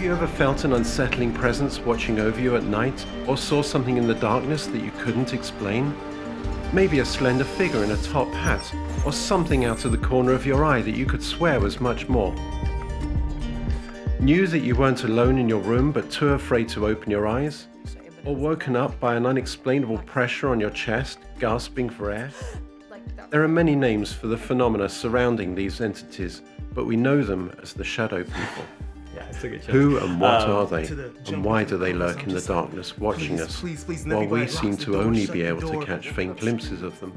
Have you ever felt an unsettling presence watching over you at night, or saw something in the darkness that you couldn't explain? Maybe a slender figure in a top hat, or something out of the corner of your eye that you could swear was much more. Knew that you weren't alone in your room but too afraid to open your eyes? Or woken up by an unexplainable pressure on your chest, gasping for air? There are many names for the phenomena surrounding these entities, but we know them as the shadow people. Who and what are they, and why do they lurk in the darkness watching us, while we seem to only be able to catch faint glimpses of them?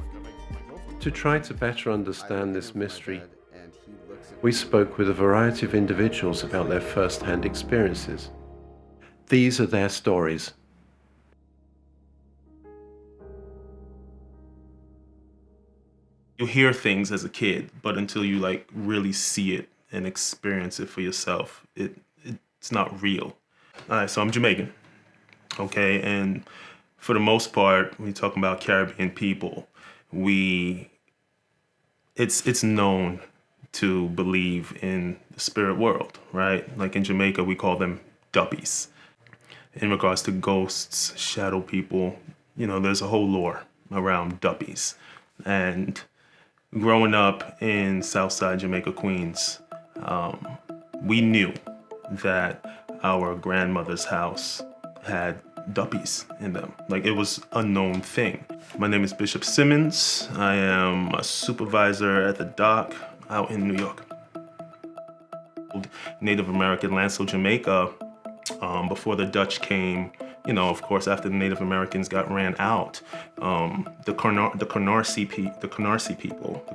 To try to better understand this mystery, we spoke with a variety of individuals about their first-hand experiences. These are their stories. You hear things as a kid, but until you really see it and experience it for yourself, it's not real. All right, so I'm Jamaican, okay? And for the most part, when you're talking about Caribbean people, it's known to believe in the spirit world, right? Like in Jamaica, we call them duppies. In regards to ghosts, shadow people, there's a whole lore around duppies. And growing up in Southside Jamaica, Queens, we knew that our grandmother's house had duppies in them. It was a known thing. My name is Bishop Simmons. I am a supervisor at the dock out in New York. Native American land, so Jamaica, before the Dutch came, of course, after the Native Americans got ran out, the Canarsie people, the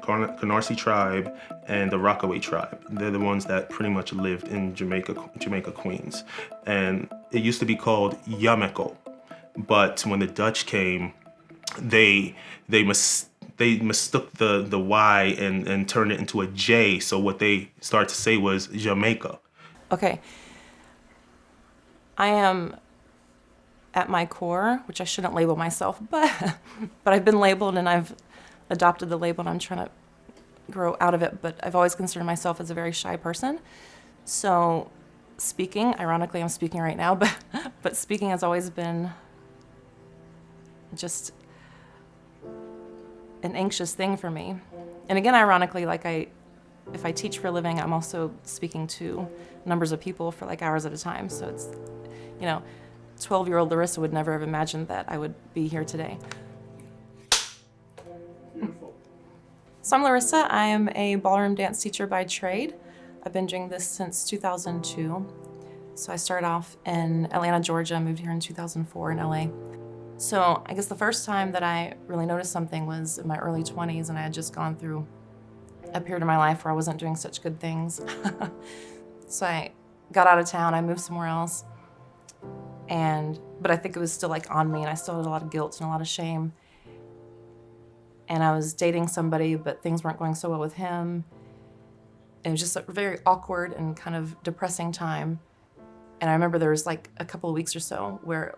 Canarsie tribe and the Rockaway tribe, they're the ones that pretty much lived in Jamaica, Queens. And it used to be called Yameco. But when the Dutch came, they mistook the Y and turned it into a J. So what they started to say was Jamaica. Okay. I am, at my core, which I shouldn't label myself, but I've been labeled and I've adopted the label and I'm trying to grow out of it, but I've always considered myself as a very shy person. So speaking, ironically I'm speaking right now, but speaking has always been just an anxious thing for me. And again, ironically, if I teach for a living, I'm also speaking to numbers of people for hours at a time. So it's, 12-year-old Larissa would never have imagined that I would be here today. Beautiful. So I'm Larissa. I am a ballroom dance teacher by trade. I've been doing this since 2002. So I started off in Atlanta, Georgia, moved here in 2004 in LA. So I guess the first time that I really noticed something was in my early 20s, and I had just gone through a period of my life where I wasn't doing such good things. So I got out of town, I moved somewhere else. But I think it was still on me, and I still had a lot of guilt and a lot of shame. And I was dating somebody, but things weren't going so well with him. It was just a very awkward and kind of depressing time. And I remember there was a couple of weeks or so where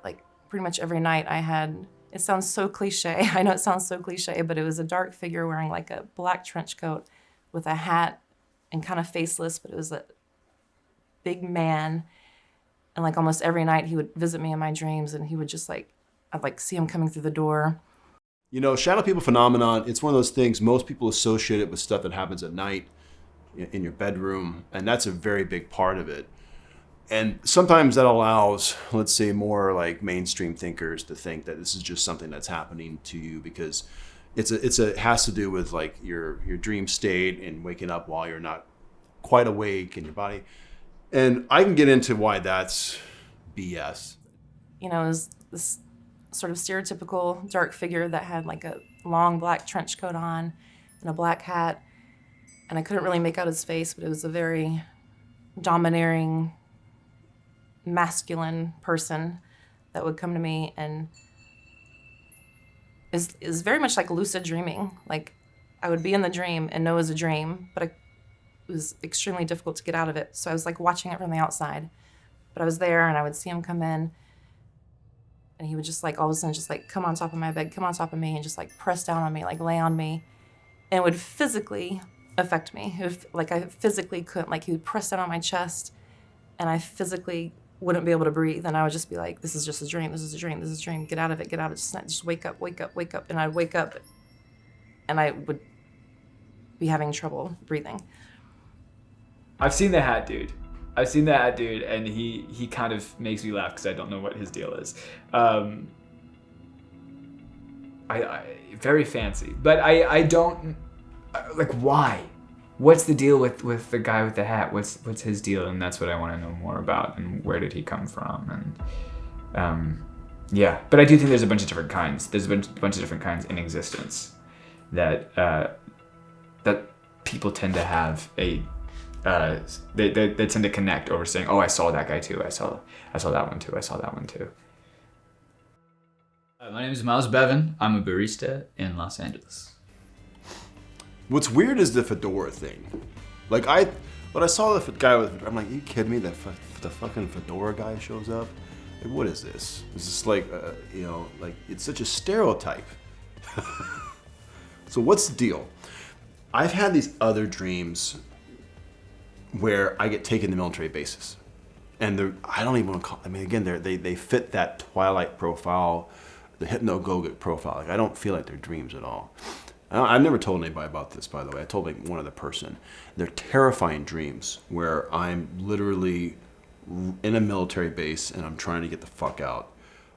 pretty much every night I had, it sounds so cliche, I know it sounds so cliche, but it was a dark figure wearing a black trench coat with a hat and kind of faceless, but it was a big man. And almost every night he would visit me in my dreams, and he would just I'd see him coming through the door. Shadow people phenomenon, it's one of those things most people associate it with stuff that happens at night in your bedroom, and that's a very big part of it. And sometimes that allows, let's say, more mainstream thinkers to think that this is just something that's happening to you because it has to do with your dream state and waking up while you're not quite awake in your body. And I can get into why that's BS. It was this sort of stereotypical dark figure that had a long black trench coat on and a black hat. And I couldn't really make out his face, but it was a very domineering, masculine person that would come to me, and is very much like lucid dreaming. I would be in the dream and know it was a dream, but it was extremely difficult to get out of it. So I was watching it from the outside, but I was there and I would see him come in, and he would just all of a sudden just come on top of my bed, come on top of me, and just press down on me, lay on me, and it would physically affect me. I physically couldn't, he would press down on my chest, and I physically wouldn't be able to breathe, and I would just be like, this is just a dream, this is a dream, this is a dream, get out of it, just wake up, wake up, wake up. And I'd wake up and I would be having trouble breathing. I've seen the hat dude. And he kind of makes me laugh because I don't know what his deal is. I very fancy, but I don't, like, why? What's the deal with the guy with the hat? What's his deal? And that's what I want to know more about. And where did he come from? And yeah, but I do think there's a bunch of different kinds. There's a bunch of different kinds in existence that that people tend to have they tend to connect over saying, oh, I saw that guy too. I saw that one too. I saw that one too. My name is Miles Bevan. I'm a barista in Los Angeles. What's weird is the fedora thing. Like when I saw the guy with, I'm like, are you kidding me? The fucking fedora guy shows up. Like, what is this? Is this like, like it's such a stereotype. So what's the deal? I've had these other dreams where I get taken to military bases, and I don't even want to call. I mean, again, they fit that Twilight profile, the hypnagogic profile. Like, I don't feel like they're dreams at all. I've never told anybody about this, by the way. I told like one other person. They're terrifying dreams where I'm literally in a military base and I'm trying to get the fuck out.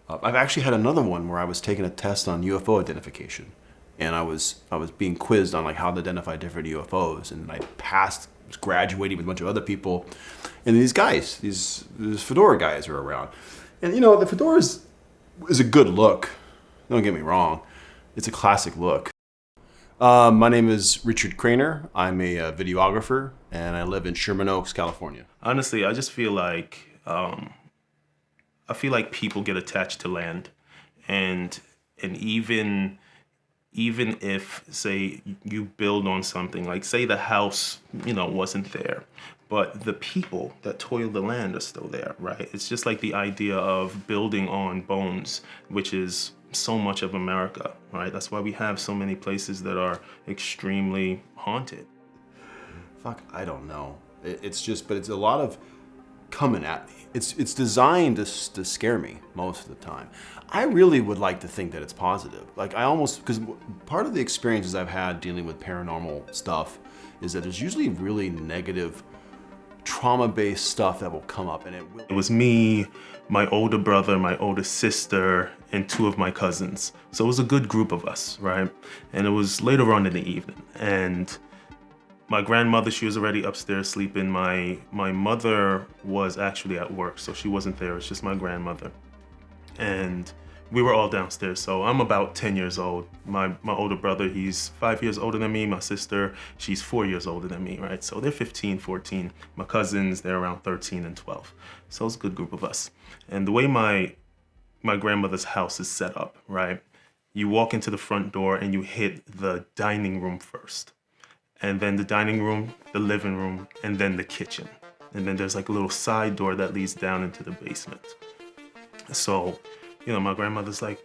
I've actually had another one where I was taking a test on UFO identification, and I was being quizzed on like how to identify different UFOs, and I passed. Was graduating with a bunch of other people, and these guys, these fedora guys are around, and the fedora is a good look. Don't get me wrong, it's a classic look. My name is Richard Craner. I'm a videographer, and I live in Sherman Oaks, California. Honestly, I just feel like people get attached to land, and even if, say, you build on something, like say the house, wasn't there, but the people that toil the land are still there, right? It's just like the idea of building on bones, which is so much of America, right? That's why we have so many places that are extremely haunted. Fuck, I don't know. It's a lot of coming at me. It's designed to scare me most of the time. I really would like to think that it's positive. Like because part of the experiences I've had dealing with paranormal stuff is that there's usually really negative, trauma-based stuff that will come up, and It was me, my older brother, my older sister, and 2 of my cousins. So it was a good group of us, right? And it was later on in the evening, and my grandmother, she was already upstairs sleeping. My mother was actually at work, so she wasn't there. It's just my grandmother. And we were all downstairs. So I'm about 10 years old. My older brother, he's 5 years older than me. My sister, she's 4 years older than me, right? So they're 15, 14. My cousins, they're around 13 and 12. So it's a good group of us. And the way my grandmother's house is set up, right? You walk into the front door and you hit the dining room first. And then the dining room, the living room, and then the kitchen. And then there's like a little side door that leads down into the basement. So, my grandmother's like,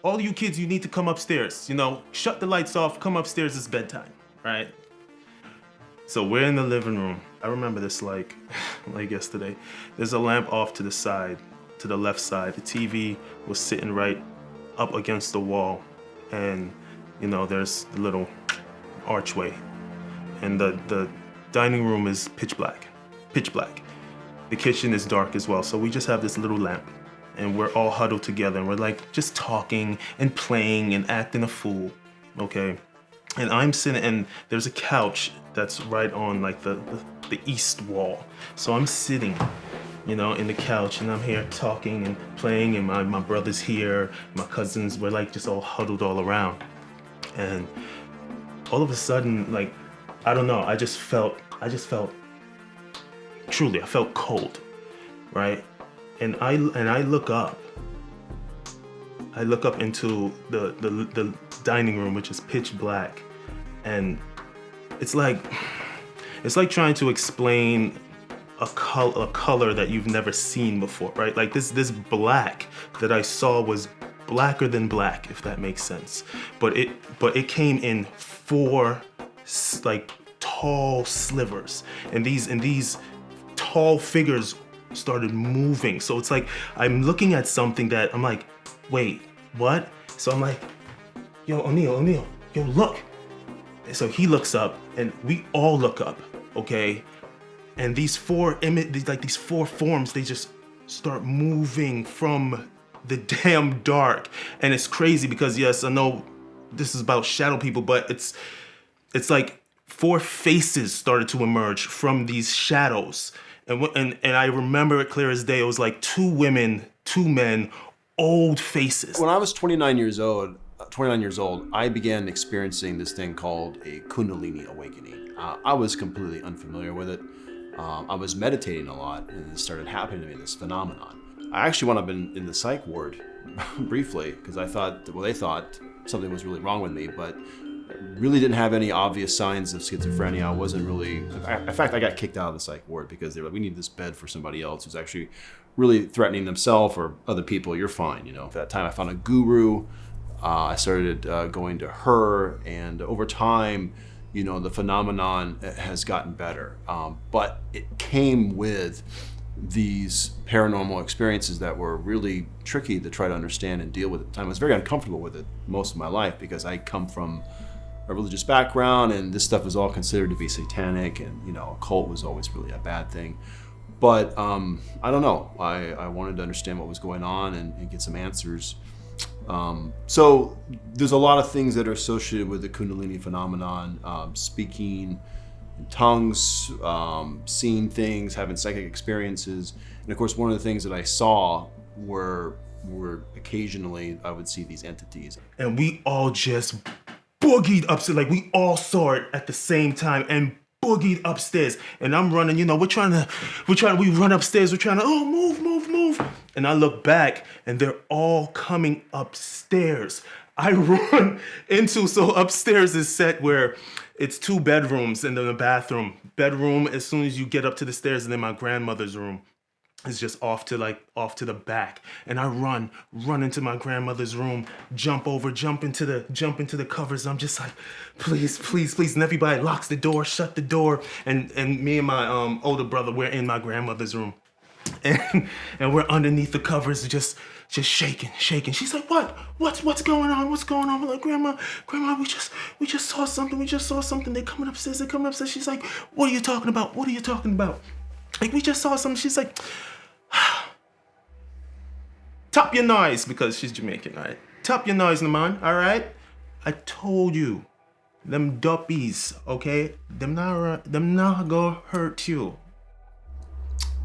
all you kids, you need to come upstairs. Shut the lights off, come upstairs, it's bedtime, right? So we're in the living room. I remember this like yesterday. There's a lamp off to the side, to the left side. The TV was sitting right up against the wall. And, there's the little archway, and the dining room is pitch black. The kitchen is dark as well, so we just have this little lamp, and we're all huddled together, and we're like just talking and playing and acting a fool, okay? And I'm sitting, and there's a couch that's right on like the east wall, so I'm sitting, in the couch, and I'm here talking and playing, and my brother's here, my cousins, we're like just all huddled all around, and all of a sudden, like, I don't know, I just felt truly, I felt cold, right? And I look up into the dining room, which is pitch black, and it's like trying to explain a color that you've never seen before, right? Like this black that I saw was blacker than black, if that makes sense. But it came in 4 like tall slivers, and these tall figures started moving. So it's like I'm looking at something that I'm like, wait, what? So I'm like, yo, O'Neal, yo, look. And so he looks up, and we all look up, okay? And these four forms, they just start moving from the damn dark. And it's crazy because, yes, I know this is about shadow people, but it's like 4 faces started to emerge from these shadows. And I remember it clear as day. It was like 2 women, 2 men, old faces. When I was 29 years old, I began experiencing this thing called a Kundalini awakening. I was completely unfamiliar with it. I was meditating a lot, and it started happening to me, this phenomenon. I actually wound up in the psych ward briefly, because they thought something was really wrong with me, but really didn't have any obvious signs of schizophrenia. I wasn't really, in fact, I got kicked out of the psych ward because they were like, we need this bed for somebody else who's actually really threatening themselves or other people. You're fine, you know. At that time, I found a guru. I started going to her, and over time, you know, the phenomenon has gotten better. But it came with these paranormal experiences that were really tricky to try to understand and deal with at the time. I was very uncomfortable with it most of my life because I come from a religious background, and this stuff was all considered to be satanic, and, you know, a cult was always really a bad thing. But I don't know, I wanted to understand what was going on and get some answers. So there's a lot of things that are associated with the Kundalini phenomenon, speaking in tongues, seeing things, having psychic experiences. And of course, one of the things that I saw were occasionally I would see these entities. And we all just boogied upstairs, like we all saw it at the same time and boogied upstairs. And I'm running, you know, we run upstairs, we're trying to, oh, move. And I look back and they're all coming upstairs. I run into, so upstairs is set where it's 2 bedrooms and then a bathroom. Bedroom, as soon as you get up to the stairs, and then my grandmother's room is just off to the back. And I run into my grandmother's room, jump into the covers. I'm just like, please. And everybody locks the door, shut the door. And me and my older brother, we're in my grandmother's room. And we're underneath the covers, just shaking. She's like, what's going on? We're like, grandma, we just saw something. They're coming upstairs. She's like, what are you talking about? Like, we just saw something. She's like, top your noise, because she's Jamaican, all right? Top your noise, Naman, all right? I told you, them duppies, okay? Them not gonna hurt you.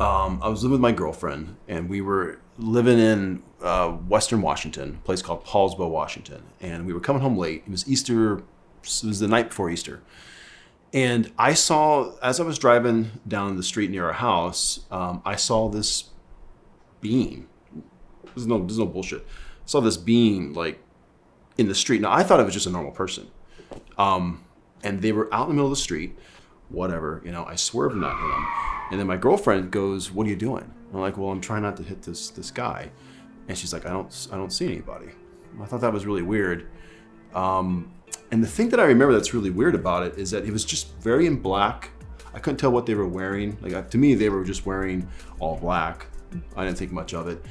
I was living with my girlfriend, and we were living in Western Washington, a place called Paulsbo, Washington. And we were coming home late. It was Easter. It was the night before Easter. And I saw, as I was driving down the street near our house, I saw this being. There's no bullshit. I saw this being, like, in the street. Now, I thought it was just a normal person. And they were out in the middle of the street, whatever, you know, I swerved and not hit them. And then my girlfriend goes, what are you doing? I'm like, well, I'm trying not to hit this guy. And she's like, I don't see anybody. I thought that was really weird. And the thing that I remember that's really weird about it is that it was just very in black. I couldn't tell what they were wearing. Like, to me, they were just wearing all black. I didn't think much of it.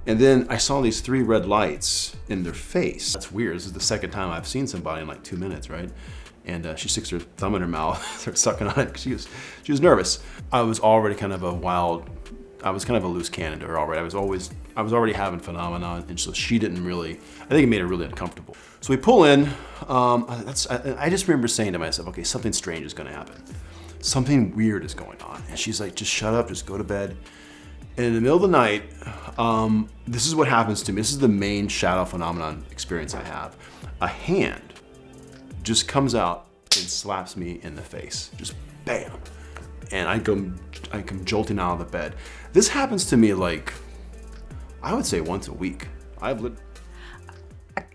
And then I saw these 3 red lights in their face. That's weird. This is the second time I've seen somebody in like 2 minutes, right? And she sticks her thumb in her mouth, starts sucking on it. She was nervous. I was already kind of a loose cannon to her already. I was already having phenomenon, and so she didn't really, I think it made her really uncomfortable. So we pull in, I just remember saying to myself, okay, something strange is gonna happen. Something weird is going on. And she's like, just shut up, just go to bed. And in the middle of the night, this is what happens to me. This is the main shadow phenomenon experience I have. A hand just comes out and slaps me in the face, just bam. And I come jolting out of the bed. This happens to me, like, I would say once a week. I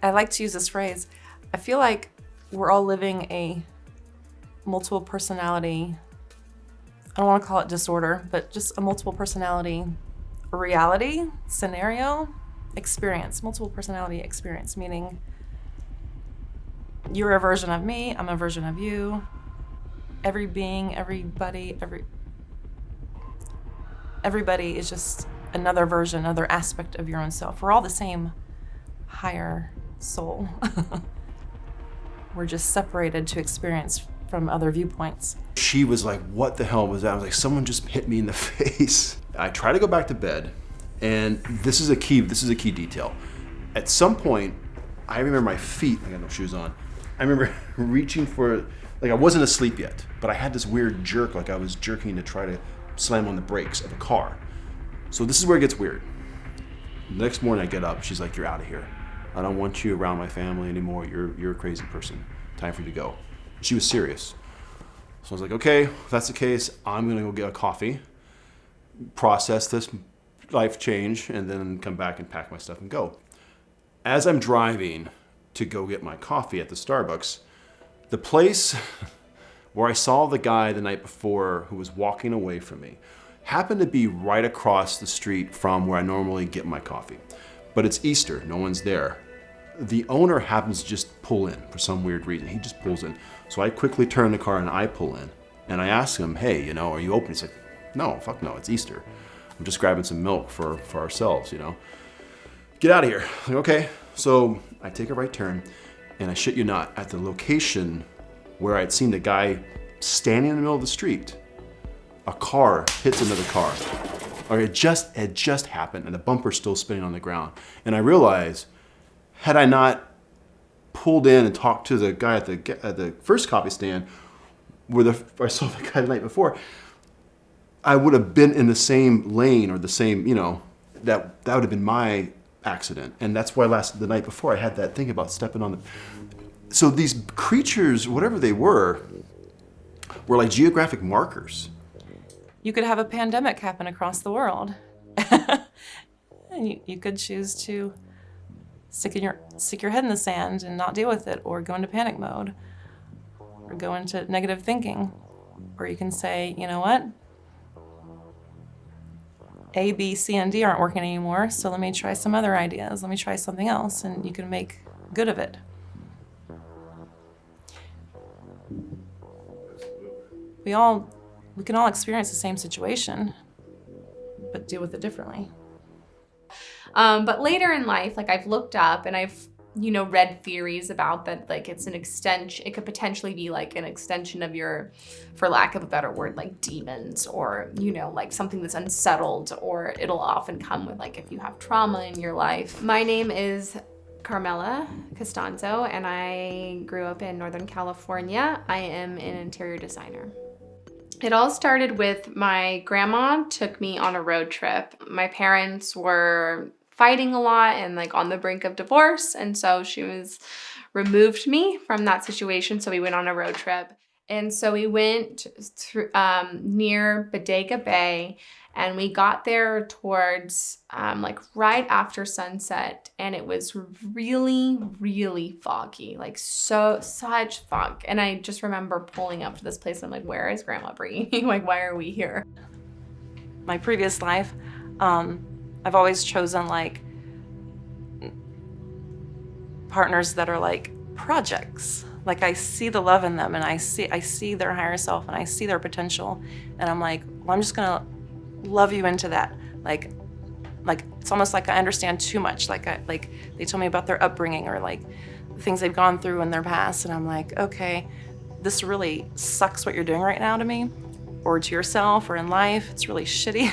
like to use this phrase. I feel like we're all living a multiple personality, I don't want to call it disorder, but just a multiple personality reality, scenario, experience, multiple personality experience, meaning you're a version of me, I'm a version of you. Every being, everybody, Everybody is just another version, another aspect of your own self. We're all the same higher soul. We're just separated to experience from other viewpoints. She was like, what the hell was that? I was like, someone just hit me in the face. I try to go back to bed, and this is a key detail. At some point, I remember my feet, I got no shoes on. I remember reaching for, like I wasn't asleep yet, but I had this weird jerk, like I was jerking to try to slam on the brakes of a car. So this is where it gets weird. The next morning I get up, she's like, you're out of here. I don't want you around my family anymore. You're a crazy person. Time for you to go. She was serious. So I was like, okay, if that's the case, I'm gonna go get a coffee, process this life change, and then come back and pack my stuff and go. As I'm driving to go get my coffee at the Starbucks, the place where I saw the guy the night before who was walking away from me happened to be right across the street from where I normally get my coffee. But it's Easter, no one's there. The owner happens to just pull in for some weird reason. He just pulls in. So I quickly turn the car and I pull in. And I ask him, hey, are you open? He's like, no, fuck no, it's Easter. I'm just grabbing some milk for ourselves, Get out of here. I'm like, okay. So I take a right turn, and I shit you not, at the location where I'd seen the guy standing in the middle of the street, a car hits another car. Or it just happened, and the bumper's still spinning on the ground. And I realized, had I not pulled in and talked to the guy at the first coffee stand, where I saw the guy the night before, I would have been in the same lane or the same, that would have been my accident. And that's why the night before I had that thing about stepping on the... So these creatures, whatever they were like geographic markers. You could have a pandemic happen across the world. And you could choose to stick your head in the sand and not deal with it, or go into panic mode, or go into negative thinking. Or you can say, you know what? A, B, C, and D aren't working anymore, so let me try some other ideas. Let me try something else, and you can make good of it. We can all experience the same situation, but deal with it differently. But later in life, I've looked up and I've, read theories about that, it's an extension, it could potentially be an extension of your, for lack of a better word, demons, or, something that's unsettled, or it'll often come with, if you have trauma in your life. My name is Carmela Costanzo, and I grew up in Northern California. I am an interior designer. It all started with my grandma took me on a road trip. My parents were fighting a lot and on the brink of divorce, and so she removed me from that situation. So we went on a road trip, and so we went through near Bodega Bay, and we got there towards right after sunset, and it was really, really foggy, such fog. And I just remember pulling up to this place. I'm like, where is Grandma bringing me? Why are we here? My previous life, I've always chosen partners that are projects. I see the love in them, and I see their higher self, and I see their potential, and I'm like, well, I'm just gonna love you into that. It's almost like I understand too much. They told me about their upbringing, or the things they've gone through in their past, and I'm like, okay, this really sucks what you're doing right now to me, or to yourself, or in life. It's really shitty.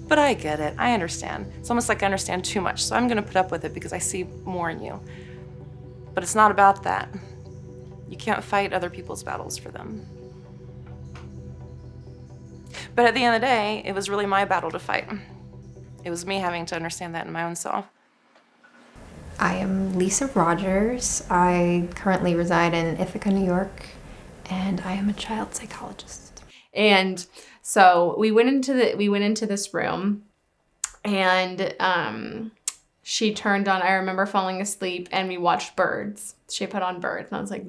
But I get it, I understand. It's almost like I understand too much, so I'm gonna put up with it because I see more in you. But it's not about that. You can't fight other people's battles for them. But at the end of the day, it was really my battle to fight. It was me having to understand that in my own self. I am Lisa Rogers. I currently reside in Ithaca, New York, and I am a child psychologist. And so we went into this room, and she turned on, I remember falling asleep, and we watched birds. She put on birds, and I was like,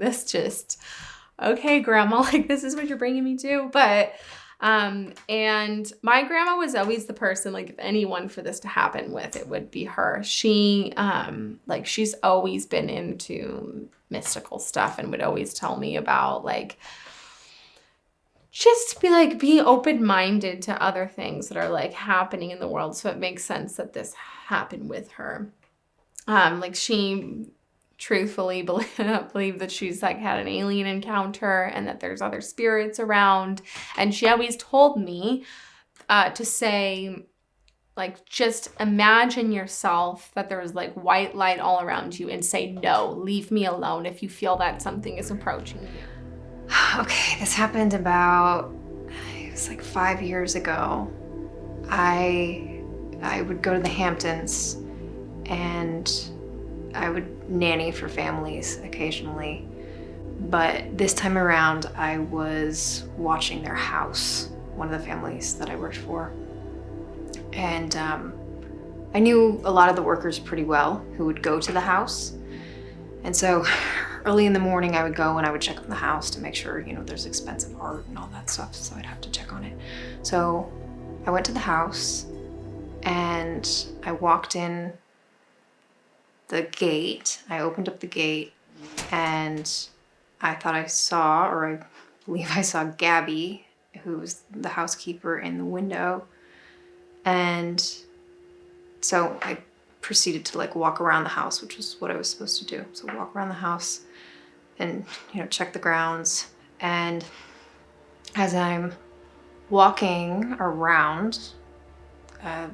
okay, Grandma, this is what you're bringing me to. But and my grandma was always the person, if anyone for this to happen with, it would be her. She she's always been into mystical stuff, and would always tell me about just be like, be open-minded to other things that are like happening in the world. So it makes sense that this happened with her. Like she truthfully believe that she's like had an alien encounter and that there's other spirits around. And she always told me to say, like, just imagine yourself that there's like white light all around you and say, no, leave me alone if you feel that something is approaching you. Okay, this happened about, it was like 5 years ago. I would go to the Hamptons and I would nanny for families occasionally. But this time around, I was watching their house, one of the families that I worked for. And I knew a lot of the workers pretty well who would go to the house. And so early in the morning, I would go and I would check on the house to make sure, you know, there's expensive art and all that stuff. So I'd have to check on it. So I went to the house and I walked in the gate. I opened up the gate and I thought I saw, or I believe I saw Gabby, who was the housekeeper, in the window. And so I proceeded to like walk around the house, which was what I was supposed to do. So walk around the house and, you know, check the grounds. And as I'm walking around,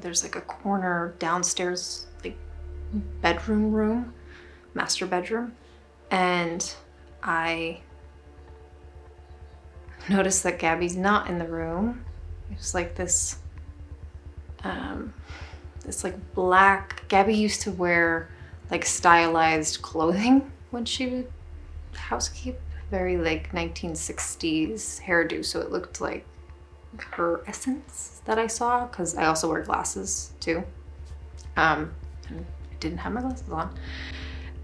there's like a corner downstairs, like bedroom room, master bedroom. And I noticed that Gabby's not in the room. It's like this like black, Gabby used to wear like stylized clothing when she would housekeep, very like 1960s hairdo. So it looked like her essence that I saw, because I also wear glasses too. And I didn't have my glasses on.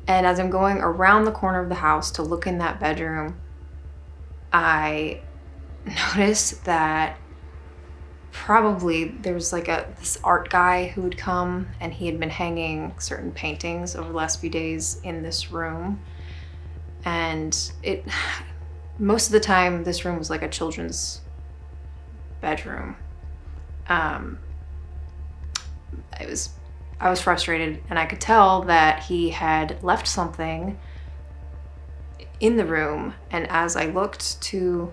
And as I'm going around the corner of the house to look in that bedroom, I noticed that probably there was like this art guy who would come, and he had been hanging certain paintings over the last few days in this room. And most of the time this room was like a children's bedroom. I was frustrated, and I could tell that he had left something in the room. And as I looked to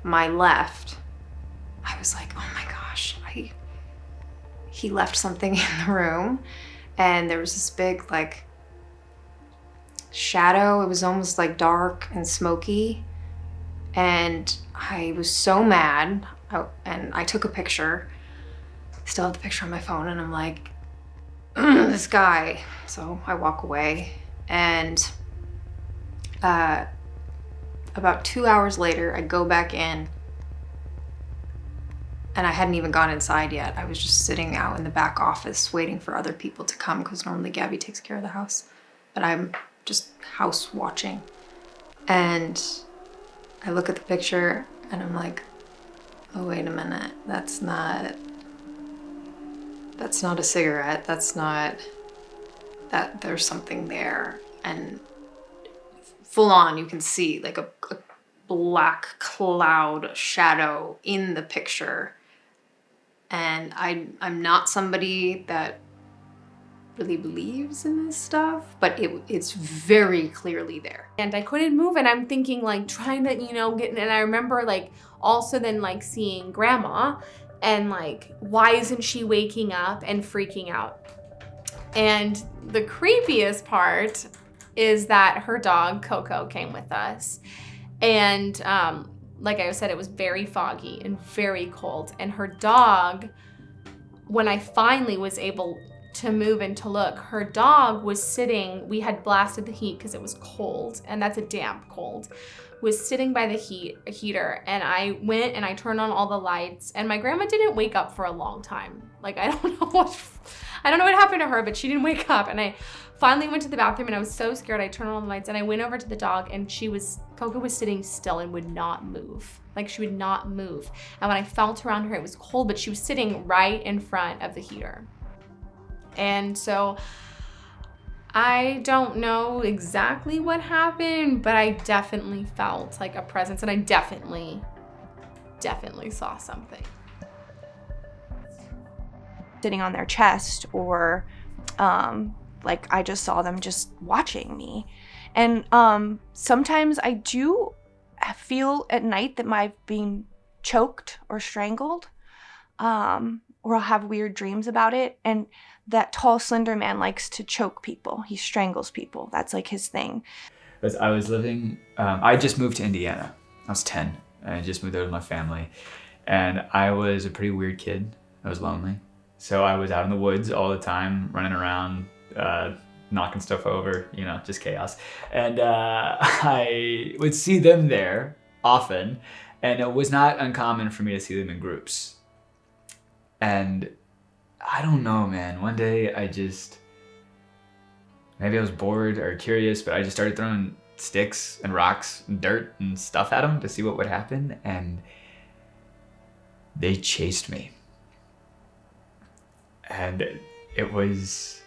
my left, I was like, oh my gosh, he left something in the room. And there was this big like shadow. It was almost like dark and smoky. And I was so mad. And I took a picture. Still have the picture on my phone, and I'm like, this guy. So I walk away, and about 2 hours later, I go back in, and I hadn't even gone inside yet. I was just sitting out in the back office waiting for other people to come, because normally Gabby takes care of the house, but I'm just house watching. And I look at the picture and I'm like, oh, wait a minute, that's not a cigarette. That's not, that there's something there. And full on, you can see like a black cloud shadow in the picture. And I'm not somebody that really believes in this stuff, but it's very clearly there. And I couldn't move, and I'm thinking like trying to, you know, get, and I remember like also then like seeing grandma and like, why isn't she waking up, and freaking out. And the creepiest part is that her dog Coco came with us. And like I said, it was very foggy and very cold. And her dog, when I finally was able to move and to look, her dog was sitting, we had blasted the heat because it was cold, and that's a damp cold, was sitting by the heater. And I went and I turned on all the lights, and my grandma didn't wake up for a long time. Like, I don't know what happened to her, but she didn't wake up. And I finally went to the bathroom, and I was so scared. I turned on all the lights, and I went over to the dog, and Coco was sitting still and would not move. Like, she would not move. And when I felt around her, it was cold, but she was sitting right in front of the heater. And so I don't know exactly what happened, but I definitely felt like a presence, and I definitely definitely saw something. Sitting on their chest, or like I just saw them just watching me. And sometimes I do feel at night that I'm being choked or strangled, or I'll have weird dreams about it. And that tall, slender man likes to choke people. He strangles people. That's like his thing. As I was living, I just moved to Indiana. I was 10. I just moved there with my family. And I was a pretty weird kid. I was lonely. So I was out in the woods all the time, running around, knocking stuff over, you know, just chaos. And I would see them there often, and it was not uncommon for me to see them in groups. And I don't know, man. One day maybe I was bored or curious, but I just started throwing sticks and rocks and dirt and stuff at them to see what would happen. And they chased me. And it was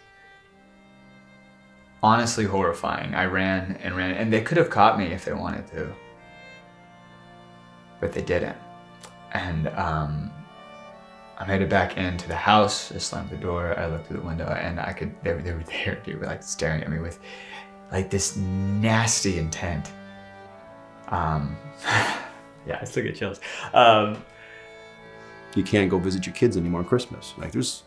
honestly horrifying. I ran and ran, and they could have caught me if they wanted to, but they didn't. And I made it back into the house. I slammed the door. I looked through the window, and they were there. They were like staring at me with like this nasty intent. Yeah, I still get chills. You can't go visit your kids anymore on Christmas. Like there's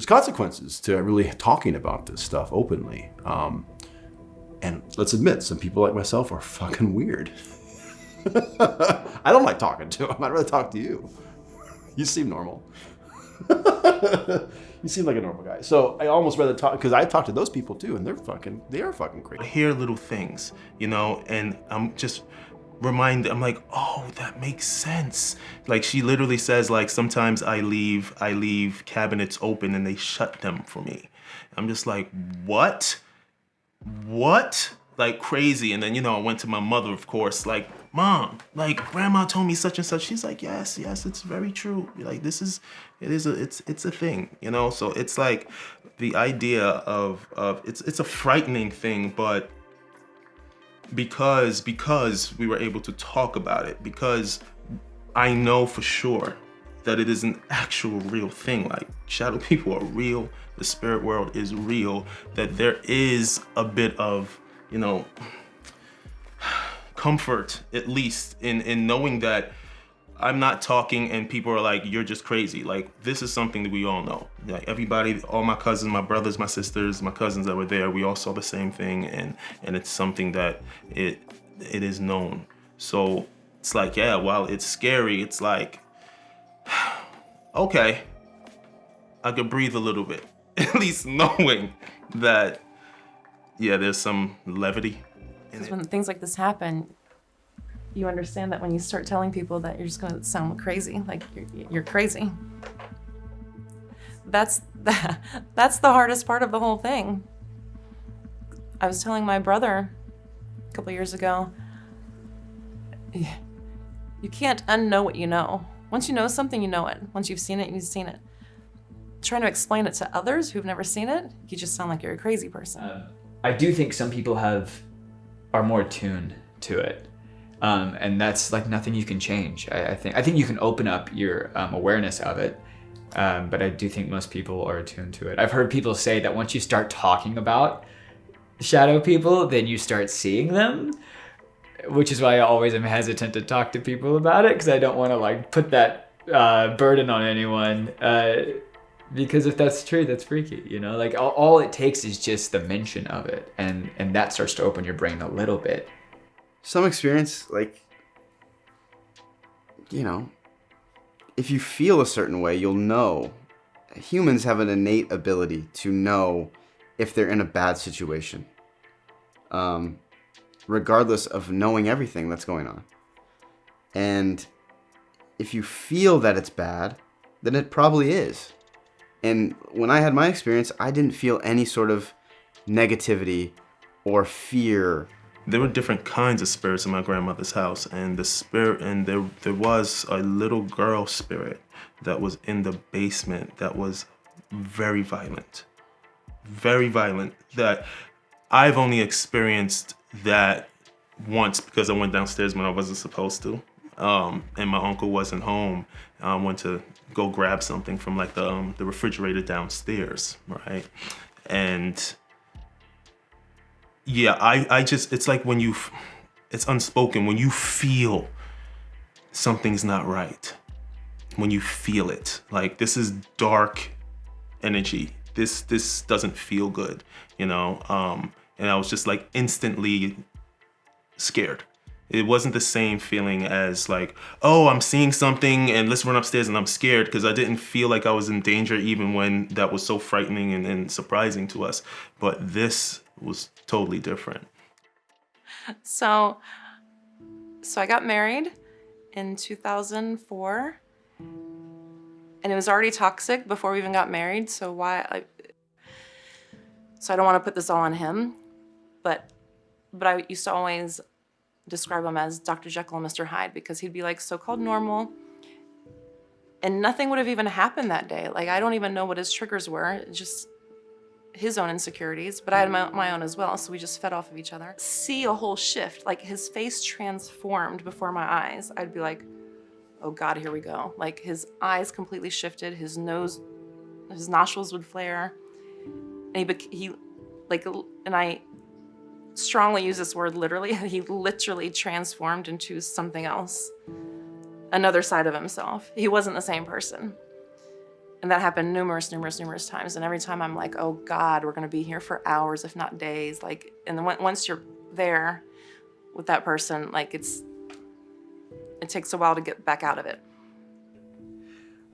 consequences to really talking about this stuff openly. And let's admit, some people like myself are fucking weird. I don't like talking to them. I'd rather talk to you. You seem normal. You seem like a normal guy. So I almost rather talk, because I talk to those people too, and they are fucking crazy. I hear little things, you know, and I'm just reminded, I'm like, oh, that makes sense. Like she literally says, like, sometimes I leave cabinets open and they shut them for me. I'm just like, what? Like crazy. And then, you know, I went to my mother, of course, like, Mom, like grandma told me such and such. She's like, yes, it's very true. Like it's a thing, you know? So it's like the idea of it's a frightening thing, but because we were able to talk about it, because I know for sure that it is an actual real thing. Like shadow people are real, the spirit world is real, that there is a bit of, you know, comfort, at least, in knowing that I'm not talking and people are like, you're just crazy. Like, this is something that we all know. Like everybody, all my cousins, my brothers, my sisters, my cousins that were there, we all saw the same thing, and it's something that it is known. So it's like, yeah, while it's scary, it's like, okay, I could breathe a little bit. At least knowing that, yeah, there's some levity. Because when things like this happen, you understand that when you start telling people that you're just gonna sound crazy, like you're crazy. That's the hardest part of the whole thing. I was telling my brother a couple years ago, you can't unknow what you know. Once you know something, you know it. Once you've seen it, you've seen it. Trying to explain it to others who've never seen it, you just sound like you're a crazy person. I do think some people are more attuned to it. And that's like nothing you can change. I think you can open up your awareness of it, but I do think most people are attuned to it. I've heard people say that once you start talking about shadow people, then you start seeing them, which is why I always am hesitant to talk to people about it, because I don't want to like put that burden on anyone. Because if that's true, that's freaky, you know? Like all it takes is just the mention of it, and that starts to open your brain a little bit. Some experience, like, you know, if you feel a certain way, you'll know. Humans have an innate ability to know if they're in a bad situation, regardless of knowing everything that's going on. And if you feel that it's bad, then it probably is. And when I had my experience, I didn't feel any sort of negativity or fear. There were different kinds of spirits in my grandmother's house, and there was a little girl spirit that was in the basement that was very violent, that I've only experienced that once because I went downstairs when I wasn't supposed to. and my uncle wasn't home. I went to go grab something from like the refrigerator downstairs, right? And yeah, I just, it's like when it's unspoken, when you feel something's not right, when you feel it, like this is dark energy, this doesn't feel good, you know? And I was just like instantly scared. It wasn't the same feeling as like, oh, I'm seeing something and let's run upstairs and I'm scared, because I didn't feel like I was in danger even when that was so frightening and surprising to us. But this was totally different. So I got married in 2004, and it was already toxic before we even got married. So I don't want to put this all on him, but I used to always describe him as Dr. Jekyll and Mr. Hyde, because he'd be like so-called normal and nothing would have even happened that day. Like, I don't even know what his triggers were, just his own insecurities, but I had my own as well, so we just fed off of each other. See a whole shift, like his face transformed before my eyes. I'd be like, oh God, here we go. Like his eyes completely shifted, his nostrils would flare, and and I strongly use this word literally, he literally transformed into something else, another side of himself. He wasn't the same person. And that happened numerous times. And every time I'm like, oh God, we're gonna be here for hours, if not days. Like, and then once you're there with that person, like it takes a while to get back out of it.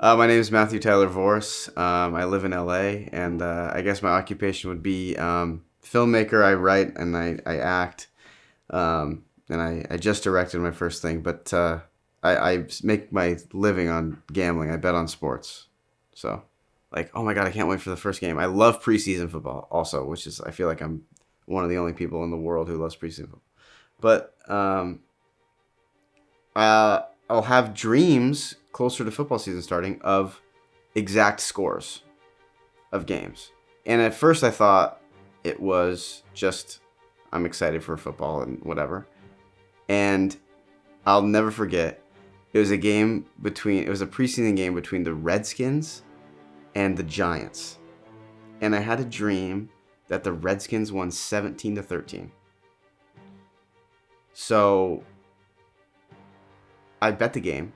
My name is Matthew Tyler Vorse. I live in LA, and I guess my occupation would be filmmaker. I write and I act, and I just directed my first thing, but I make my living on gambling. I bet on sports. So, like, oh my God, I can't wait for the first game. I love preseason football also, which is, I feel like I'm one of the only people in the world who loves preseason football. But I'll have dreams closer to football season starting of exact scores of games. And at first I thought it was just, I'm excited for football and whatever. And I'll never forget, it was a preseason game between the Redskins and the Giants. And I had a dream that the Redskins won 17-13. So I bet the game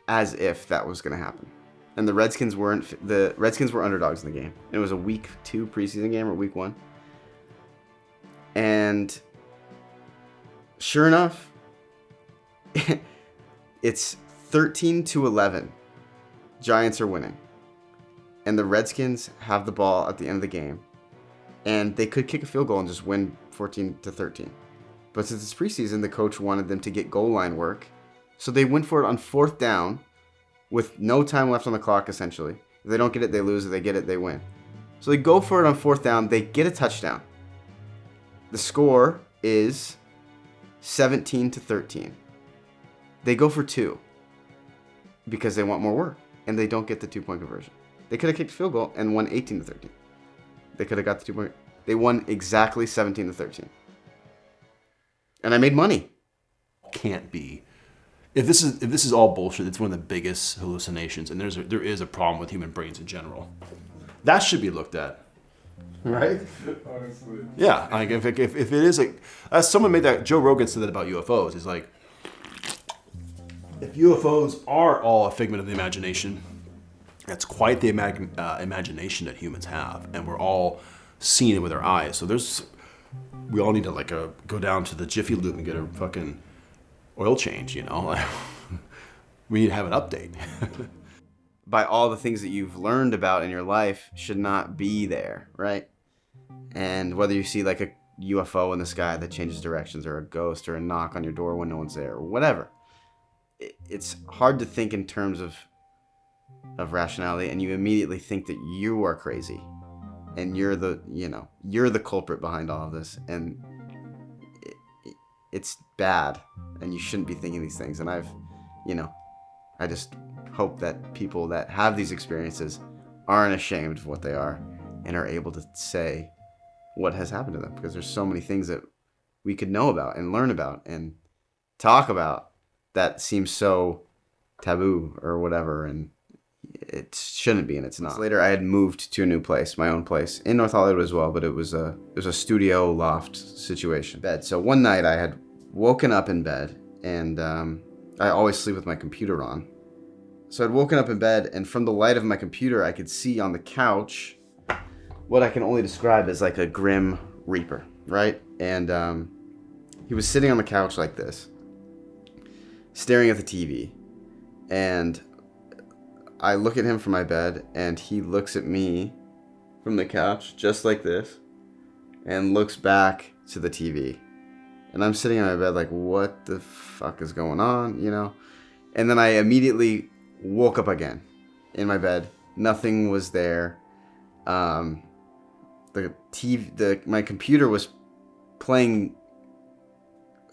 as if that was going to happen. And the Redskins were underdogs in the game. It was a week 2 preseason game, or week 1. And sure enough, it's 13-11. Giants are winning. And the Redskins have the ball at the end of the game. And they could kick a field goal and just win 14-13. But since it's preseason, the coach wanted them to get goal line work. So they went for it on 4th down with no time left on the clock, essentially. If they don't get it, they lose. If they get it, they win. So they go for it on 4th down. They get a touchdown. The score is 17-13. They go for 2 because they want more work, and they don't get the 2-point conversion. They could have kicked a field goal and won 18-13. They could have got the 2-point. They won exactly 17-13. And I made money. Can't be. If this is all bullshit, it's one of the biggest hallucinations, and there is a problem with human brains in general. That should be looked at, right? Honestly. Yeah, like if it is as someone made that, Joe Rogan said that about UFOs. He's like, if UFOs are all a figment of the imagination, that's quite the imagination that humans have, and we're all seeing it with our eyes. So we all need to go down to the Jiffy Lube and get a fucking oil change, you know? We need to have an update. By all the things that you've learned about in your life should not be there, right? And whether you see like a UFO in the sky that changes directions, or a ghost, or a knock on your door when no one's there, or whatever, it's hard to think in terms of rationality, and you immediately think that you are crazy and you're the culprit behind all of this, and it's bad, and you shouldn't be thinking these things. And I just hope that people that have these experiences aren't ashamed of what they are and are able to say what has happened to them, because there's so many things that we could know about and learn about and talk about that seems so taboo or whatever, and it shouldn't be, and it's not. Later, I had moved to a new place, my own place, in North Hollywood as well, but it was a studio loft situation. Bed. So one night I had woken up in bed, and I always sleep with my computer on. So I'd woken up in bed, and from the light of my computer, I could see on the couch what I can only describe as like a grim reaper, right? And he was sitting on the couch like this, staring at the TV, and I look at him from my bed, and he looks at me from the couch just like this, and looks back to the TV. And I'm sitting on my bed like, what the fuck is going on, you know? And then I immediately woke up again in my bed. Nothing was there. My computer was playing,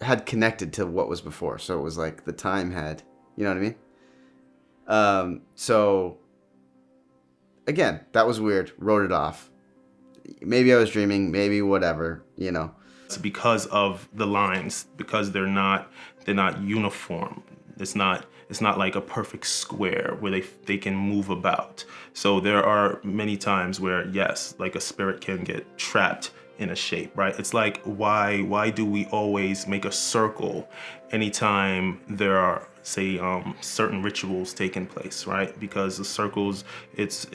had connected to what was before. So it was like the time had, you know what I mean? So again, that was weird. Wrote it off. Maybe I was dreaming, maybe whatever, you know. It's because of the lines, because they're not uniform. It's not like a perfect square where they can move about. So there are many times where, yes, like a spirit can get trapped in a shape, right? It's like, why do we always make a circle anytime there are, say, certain rituals taking place, right? Because the circles, it's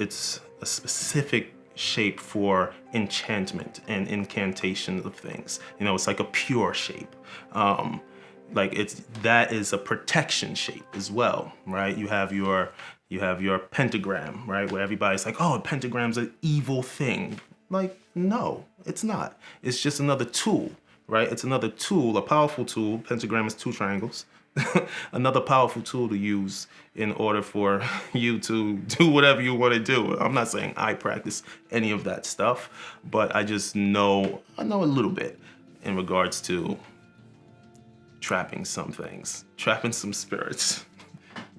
a specific shape for enchantment and incantation of things. You know, it's like a pure shape. That is a protection shape as well, right? You have your pentagram, right? Where everybody's like, oh, a pentagram's an evil thing. Like, no, it's not. It's just another tool, right? It's another tool, a powerful tool. Pentagram is 2 triangles. Another powerful tool to use in order for you to do whatever you want to do. I'm not saying I practice any of that stuff, but I just know a little bit in regards to trapping some things, trapping some spirits.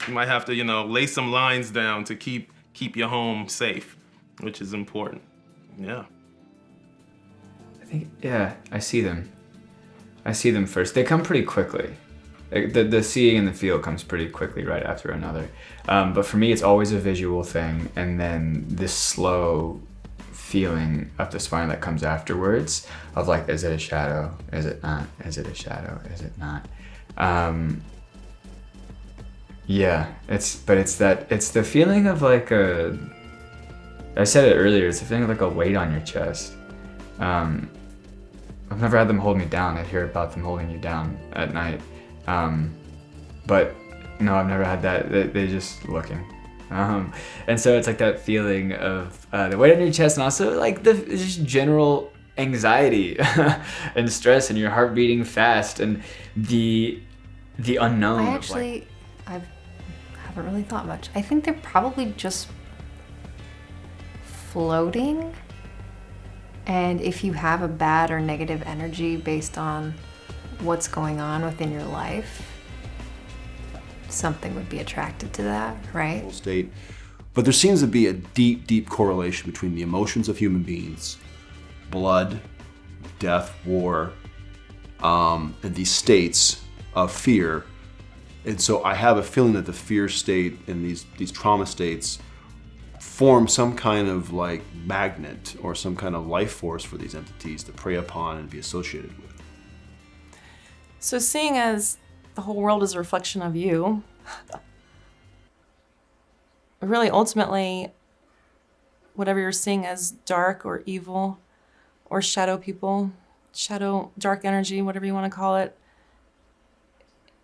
You might have to, lay some lines down to keep your home safe, which is important. Yeah. I see them. I see them first. They come pretty quickly. The seeing and the feel comes pretty quickly right after another. But for me, it's always a visual thing, and then this slow feeling up the spine that comes afterwards of like, is it a shadow? Is it not? Is it a shadow? Is it not? It's the feeling of like I said it earlier, it's the feeling of like a weight on your chest. I've never had them hold me down. I hear about them holding you down at night. But no, I've never had that. They're just looking. And so it's like that feeling of the weight on your chest, and also like the just general anxiety and stress, and your heart beating fast, and the unknown. I haven't really thought much. I think they're probably just floating. And if you have a bad or negative energy based on what's going on within your life, something would be attracted to that, right? State. But there seems to be a deep, deep correlation between the emotions of human beings, blood, death, war, and these states of fear. And so I have a feeling that the fear state and these trauma states form some kind of like magnet or some kind of life force for these entities to prey upon and be associated with. So seeing as the whole world is a reflection of you, really ultimately, whatever you're seeing as dark or evil or shadow people, dark energy, whatever you want to call it,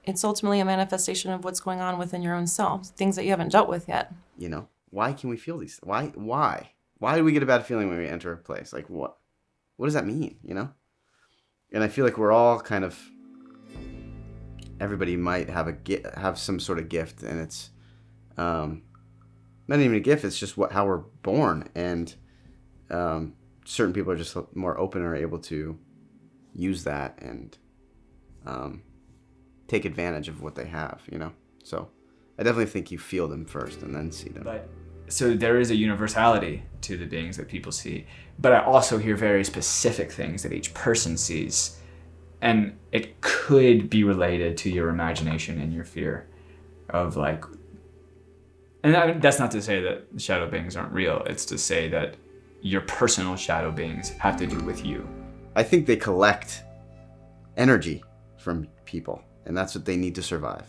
it's ultimately a manifestation of what's going on within your own self, things that you haven't dealt with yet. Why can we feel these? Why do we get a bad feeling when we enter a place? Like what does that mean, And I feel like we're all kind of, everybody might have some sort of gift, and it's not even a gift, it's just how we're born, and certain people are just more open or able to use that and take advantage of what they have, So I definitely think you feel them first and then see them. So there is a universality to the beings that people see, but I also hear very specific things that each person sees And it could be related to your imagination and your fear of like, and that's not to say that shadow beings aren't real. It's to say that your personal shadow beings have to do with you. I think they collect energy from people, and that's what they need to survive.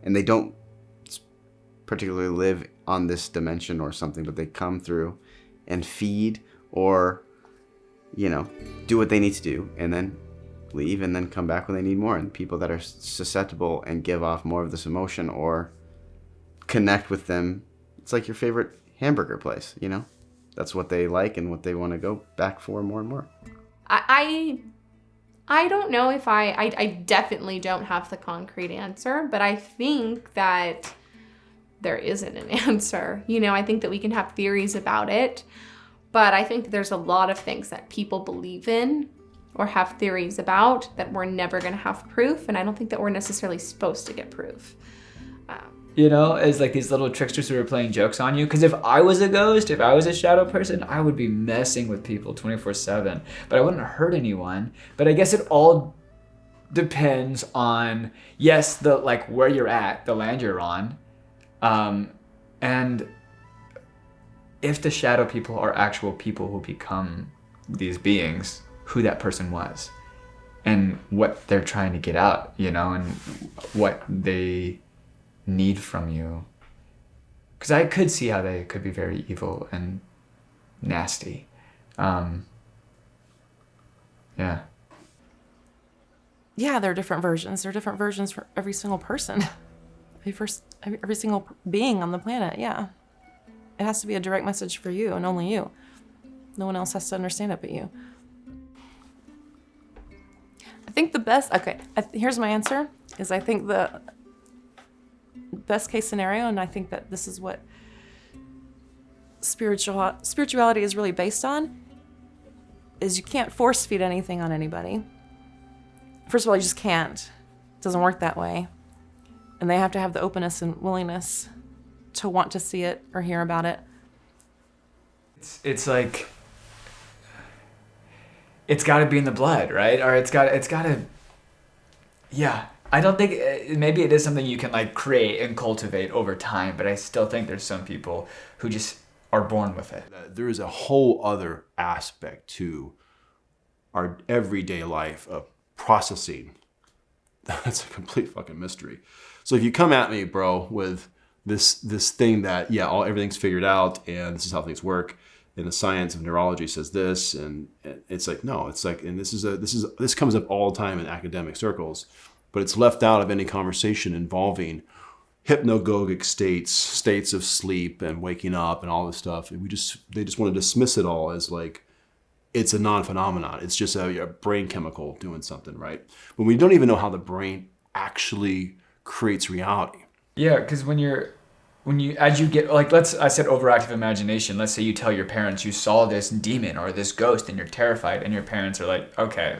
And they don't particularly live on this dimension or something, but they come through and feed or, you know, do what they need to do and then leave and then come back when they need more. And people that are susceptible and give off more of this emotion or connect with them, it's like your favorite hamburger place, you know? That's what they like and what they want to go back for more and more. I don't know if I definitely don't have the concrete answer, but I think that there isn't an answer. You know, I think that we can have theories about it, but I think there's a lot of things that people believe in or have theories about that we're never going to have proof, and I don't think that we're necessarily supposed to get proof. You know, as like these little tricksters who are playing jokes on you. Because if I was a ghost, if I was a shadow person, I would be messing with people 24/7. But I wouldn't hurt anyone. But I guess it all depends on, yes, the like where you're at, the land you're on, and if the shadow people are actual people who become these beings, who that person was, and what they're trying to get out, you know, and what they need from you. Because I could see how they could be very evil and nasty. Yeah. Yeah, there are different versions. There are different versions for every single person. Every single being on the planet, yeah. It has to be a direct message for you and only you. No one else has to understand it but you. I think the best, okay, here's my answer, is I think the best case scenario, and I think that this is what spirituality is really based on, is you can't force feed anything on anybody. First of all, you just can't. It doesn't work that way. And they have to have the openness and willingness to want to see it or hear about it. It's like, it's got to be in the blood, right? Or it's got to, yeah. I don't think, maybe it is something you can like create and cultivate over time, but I still think there's some people who just are born with it. There is a whole other aspect to our everyday life of processing. That's a complete fucking mystery. So if you come at me, bro, with this thing that, yeah, everything's figured out and this is how things work, and the science of neurology says this, and it's like, no, it's like, and this comes up all the time in academic circles, but it's left out of any conversation involving hypnagogic states of sleep and waking up and all this stuff. And they just want to dismiss it all as like, it's a non-phenomenon. It's just a brain chemical doing something, right? But we don't even know how the brain actually creates reality. Yeah, because as you get, like, I said overactive imagination. Let's say you tell your parents you saw this demon or this ghost and you're terrified, and your parents are like, okay,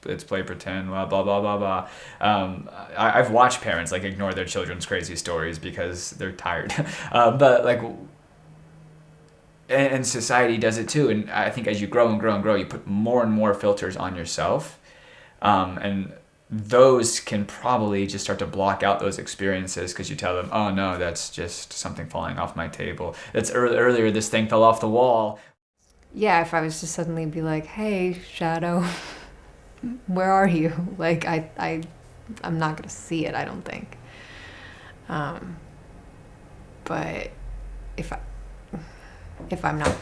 let's play pretend, blah, blah, blah, blah, blah. I've watched parents, like, ignore their children's crazy stories because they're tired. But, like, and society does it too. And I think as you grow and grow and grow, you put more and more filters on yourself. And those can probably just start to block out those experiences because you tell them, oh no, that's just something falling off my table. That's earlier, this thing fell off the wall. Yeah, if I was to suddenly be like, hey, Shadow, where are you? Like, I'm not going to see it, I don't think. But if I'm not...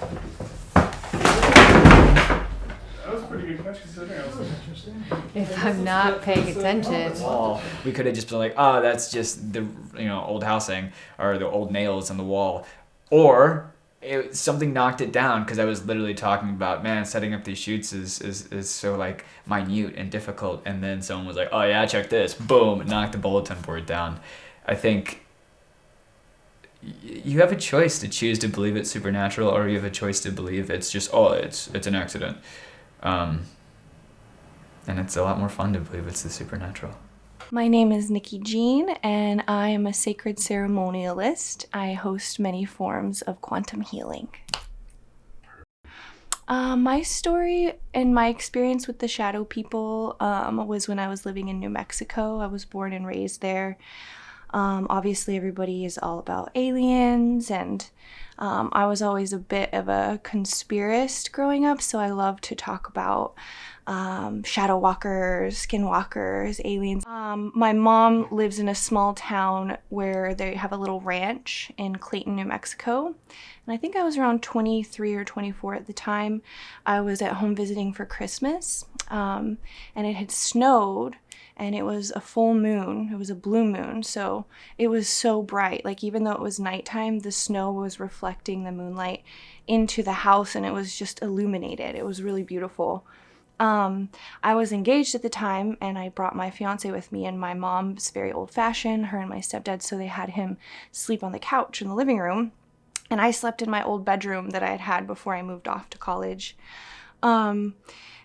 That was a pretty good question considering I was interesting. If I'm not paying attention... We could have just been like, oh, that's just the old housing or the old nails on the wall. Or something knocked it down because I was literally talking about, man, setting up these shoots is so like minute and difficult. And then someone was like, oh yeah, check this. Boom, it knocked the bulletin board down. I think you have a choice to choose to believe it's supernatural, or you have a choice to believe it's just, it's an accident. And it's a lot more fun to believe it's the supernatural. My name is Nikki Jean, and I am a sacred ceremonialist. I host many forms of quantum healing. My story and my experience with the shadow people was when I was living in New Mexico. I was born and raised there. Obviously, everybody is all about aliens, and I was always a bit of a conspiracist growing up, so I love to talk about shadow walkers, skinwalkers, aliens. My mom lives in a small town where they have a little ranch in Clayton, New Mexico. And I think I was around 23 or 24 at the time. I was at home visiting for Christmas, and it had snowed, and it was a full moon. It was a blue moon, so it was so bright. Like, even though it was nighttime, the snow was reflecting the moonlight into the house, and it was just illuminated. It was really beautiful. I was engaged at the time, and I brought my fiance with me, and my mom's very old-fashioned, her and my stepdad, so they had him sleep on the couch in the living room, and I slept in my old bedroom that I had had before I moved off to college. When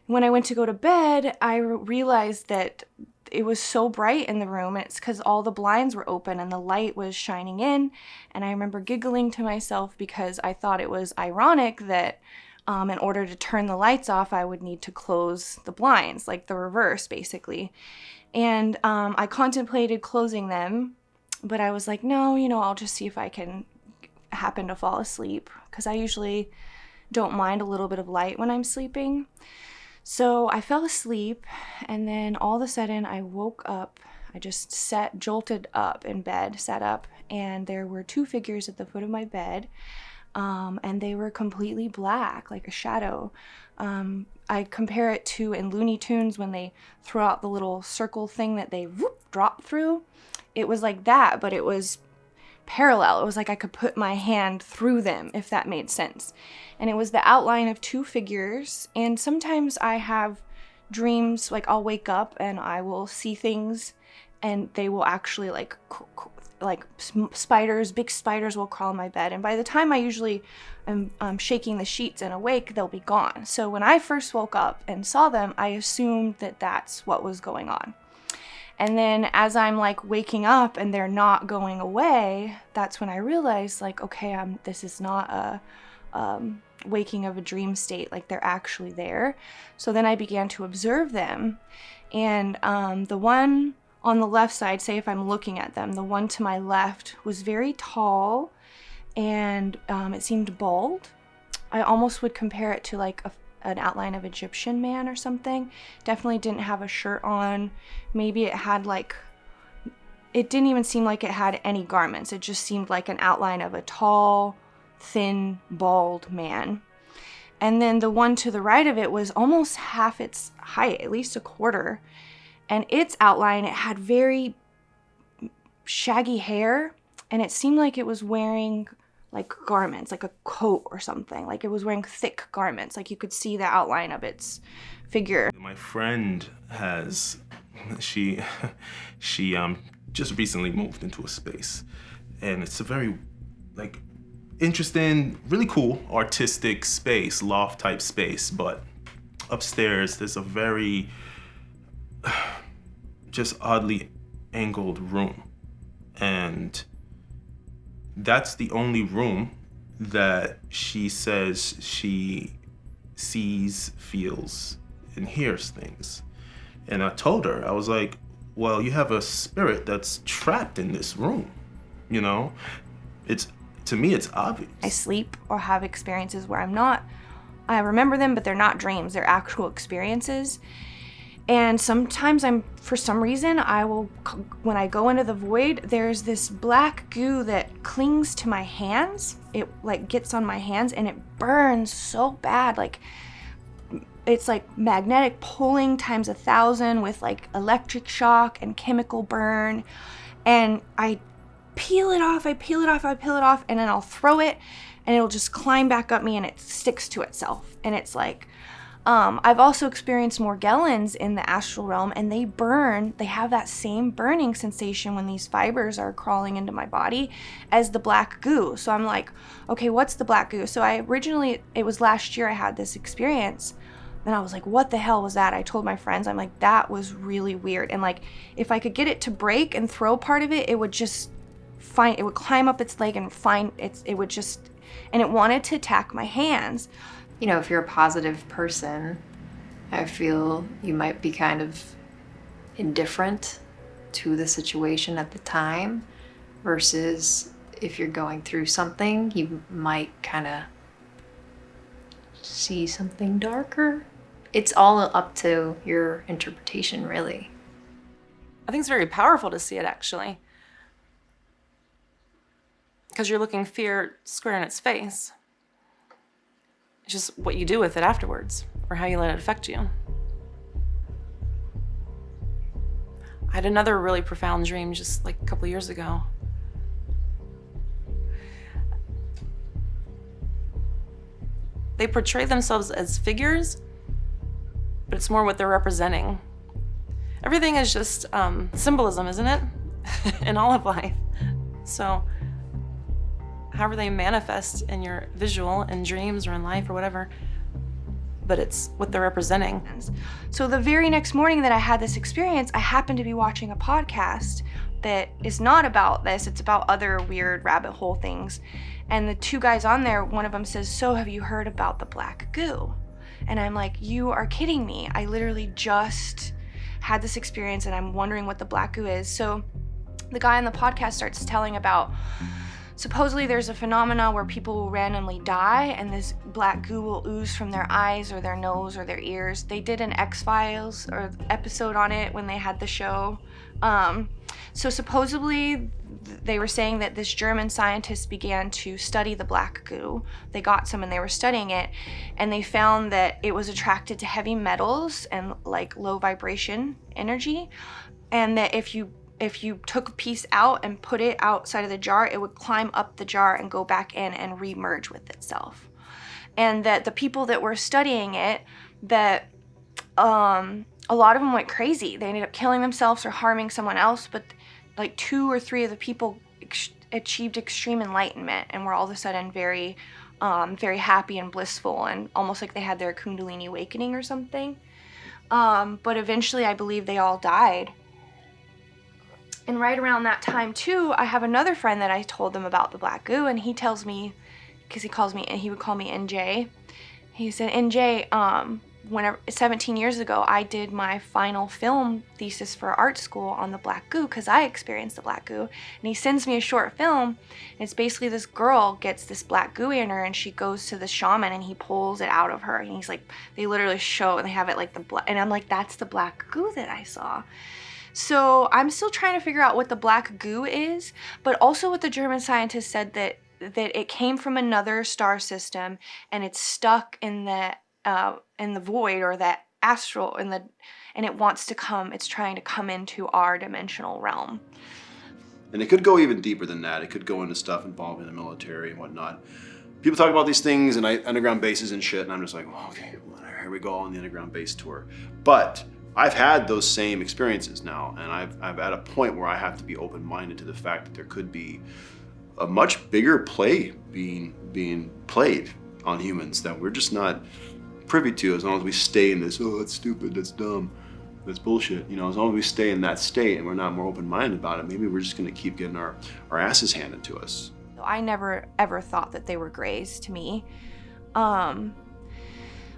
I went to go to bed, I realized that it was so bright in the room, and it's because all the blinds were open and the light was shining in, and I remember giggling to myself because I thought it was ironic that in order to turn the lights off, I would need to close the blinds, like the reverse, basically. And I contemplated closing them, but I was like, no, I'll just see if I can happen to fall asleep, because I usually don't mind a little bit of light when I'm sleeping. So I fell asleep, and then all of a sudden I woke up. I just jolted up in bed, sat up, and there were two figures at the foot of my bed. And they were completely black, like a shadow. I compare it to in Looney Tunes when they throw out the little circle thing that they drop through. It was like that, but it was parallel. It was like I could put my hand through them, if that made sense. And it was the outline of two figures. And sometimes I have dreams, like I'll wake up and I will see things, and they will actually like spiders, big spiders will crawl in my bed. And by the time I usually am shaking the sheets and awake, they'll be gone. So when I first woke up and saw them, I assumed that that's what was going on. And then as I'm like waking up and they're not going away, that's when I realized, like, okay, this is not a waking of a dream state, like they're actually there. So then I began to observe them. And the one on the left side, say if I'm looking at them, the one to my left was very tall, and it seemed bald. I almost would compare it to like an outline of Egyptian man or something. Definitely didn't have a shirt on. Maybe it had it didn't even seem like it had any garments. It just seemed like an outline of a tall, thin, bald man. And then the one to the right of it was almost half its height, at least a quarter. And its outline, it had very shaggy hair, and it seemed like it was wearing like garments, like a coat or something. Like it was wearing thick garments, like you could see the outline of its figure. My friend she just recently moved into a space, and it's a very like interesting, really cool artistic space, loft type space, but upstairs there's a very just oddly angled room, and that's the only room that she says she sees, feels, and hears things. And I told her, I was like, well, you have a spirit that's trapped in this room, to me it's obvious. I sleep or have experiences where I remember them, but they're not dreams, they're actual experiences. And sometimes for some reason, when I go into the void, there's this black goo that clings to my hands. It like gets on my hands and it burns so bad. Like it's like magnetic pulling times 1,000 with like electric shock and chemical burn. And I peel it off, and then I'll throw it and it'll just climb back up me and it sticks to itself. And it's like, I've also experienced Morgellons in the astral realm, and they burn. They have that same burning sensation when these fibers are crawling into my body as the black goo. So I'm like, okay, what's the black goo? So it was last year I had this experience. Then I was like, what the hell was that? I told my friends, I'm like, that was really weird. And like, if I could get it to break and throw part of it, it would climb up its leg and and it wanted to attack my hands. You know, if you're a positive person, I feel you might be kind of indifferent to the situation at the time, versus if you're going through something, you might kind of see something darker. It's all up to your interpretation, really. I think it's very powerful to see it, actually. Because you're looking fear square in its face. It's just what you do with it afterwards, or how you let it affect you. I had another really profound dream just like a couple years ago. They portray themselves as figures, but it's more what they're representing. Everything is just symbolism, isn't it? In all of life. So however they manifest in your visual, in dreams or in life or whatever, but it's what they're representing. So the very next morning that I had this experience, I happened to be watching a podcast that is not about this, it's about other weird rabbit hole things. And the two guys on there, one of them says, "So have you heard about the black goo?" And I'm like, you are kidding me. I literally just had this experience and I'm wondering what the black goo is. So the guy on the podcast starts telling about, supposedly there's a phenomena where people will randomly die and this black goo will ooze from their eyes or their nose or their ears. They did an X-Files or episode on it when they had the show. So supposedly they were saying that this German scientist began to study the black goo. They got some and they were studying it, and they found that it was attracted to heavy metals and like low vibration energy, and that if you took a piece out and put it outside of the jar, it would climb up the jar and go back in and re-merge with itself. And that the people that were studying it, that a lot of them went crazy. They ended up killing themselves or harming someone else, but like 2 or 3 of the people achieved extreme enlightenment and were all of a sudden very, very happy and blissful and almost like they had their Kundalini awakening or something. But eventually I believe they all died. And right around that time too, I have another friend that I told them about the black goo, and he tells me, because he would call me NJ. He said, "NJ, whenever 17 years ago, I did my final film thesis for art school on the black goo because I experienced the black goo." And he sends me a short film, and it's basically this girl gets this black goo in her, and she goes to the shaman, and he pulls it out of her, and he's like, they literally show, and they have it like and I'm like, that's the black goo that I saw. So I'm still trying to figure out what the black goo is, but also what the German scientist said, that it came from another star system and it's stuck in the void, or that astral, and it wants to come. It's trying to come into our dimensional realm. And it could go even deeper than that. It could go into stuff involving the military and whatnot. People talk about these things and underground bases and shit, and I'm just like, well, okay, well, here we go on the underground base tour. But I've had those same experiences now, and I'm at a point where I have to be open-minded to the fact that there could be a much bigger play being played on humans that we're just not privy to, as long as we stay in this, oh, that's stupid, that's dumb, that's bullshit. You know, as long as we stay in that state and we're not more open-minded about it, maybe we're just gonna keep getting our asses handed to us. I never ever thought that they were grays to me.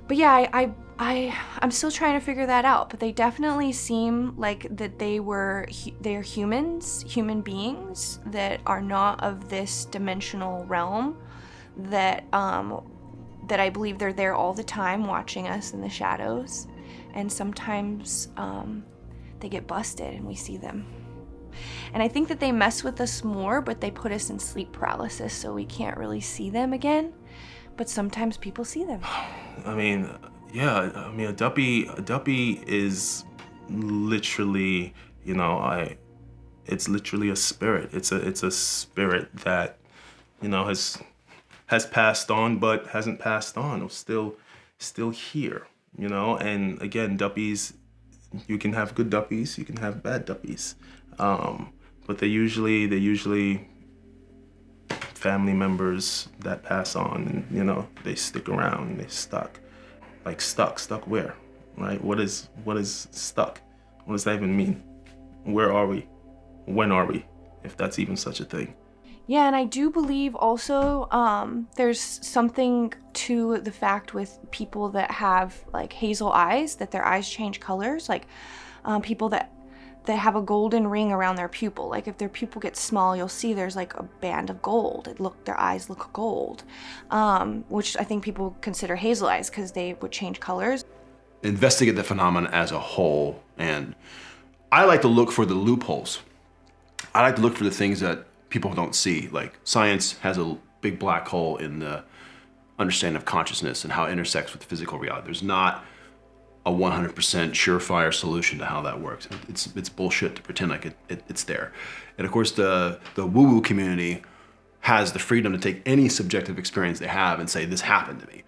But yeah, I'm still trying to figure that out, but they definitely seem like that they're humans, human beings that are not of this dimensional realm, that I believe they're there all the time watching us in the shadows, and sometimes they get busted and we see them. And I think that they mess with us more, but they put us in sleep paralysis so we can't really see them again, but sometimes people see them. I mean, yeah, I mean, a duppy is literally, you know, it's literally a spirit. It's a spirit that, you know, has passed on but hasn't passed on, or still here, you know. And again, duppies, you can have good duppies, you can have bad duppies, but they're usually family members that pass on, and you know, they stick around and they stuck. Like stuck where, right? What is stuck? What does that even mean? Where are we? When are we? If that's even such a thing. Yeah, and I do believe also there's something to the fact with people that have like hazel eyes, that their eyes change colors. Like people that have a golden ring around their pupil. Like if their pupil gets small, you'll see there's like a band of gold. Their eyes look gold, which I think people consider hazel eyes because they would change colors. Investigate the phenomenon as a whole, and I like to look for the loopholes. I like to look for the things that people don't see. Like science has a big black hole in the understanding of consciousness and how it intersects with physical reality. There's not a 100% surefire solution to how that works. It's bullshit to pretend like it's there. And of course the woo-woo community has the freedom to take any subjective experience they have and say, this happened to me.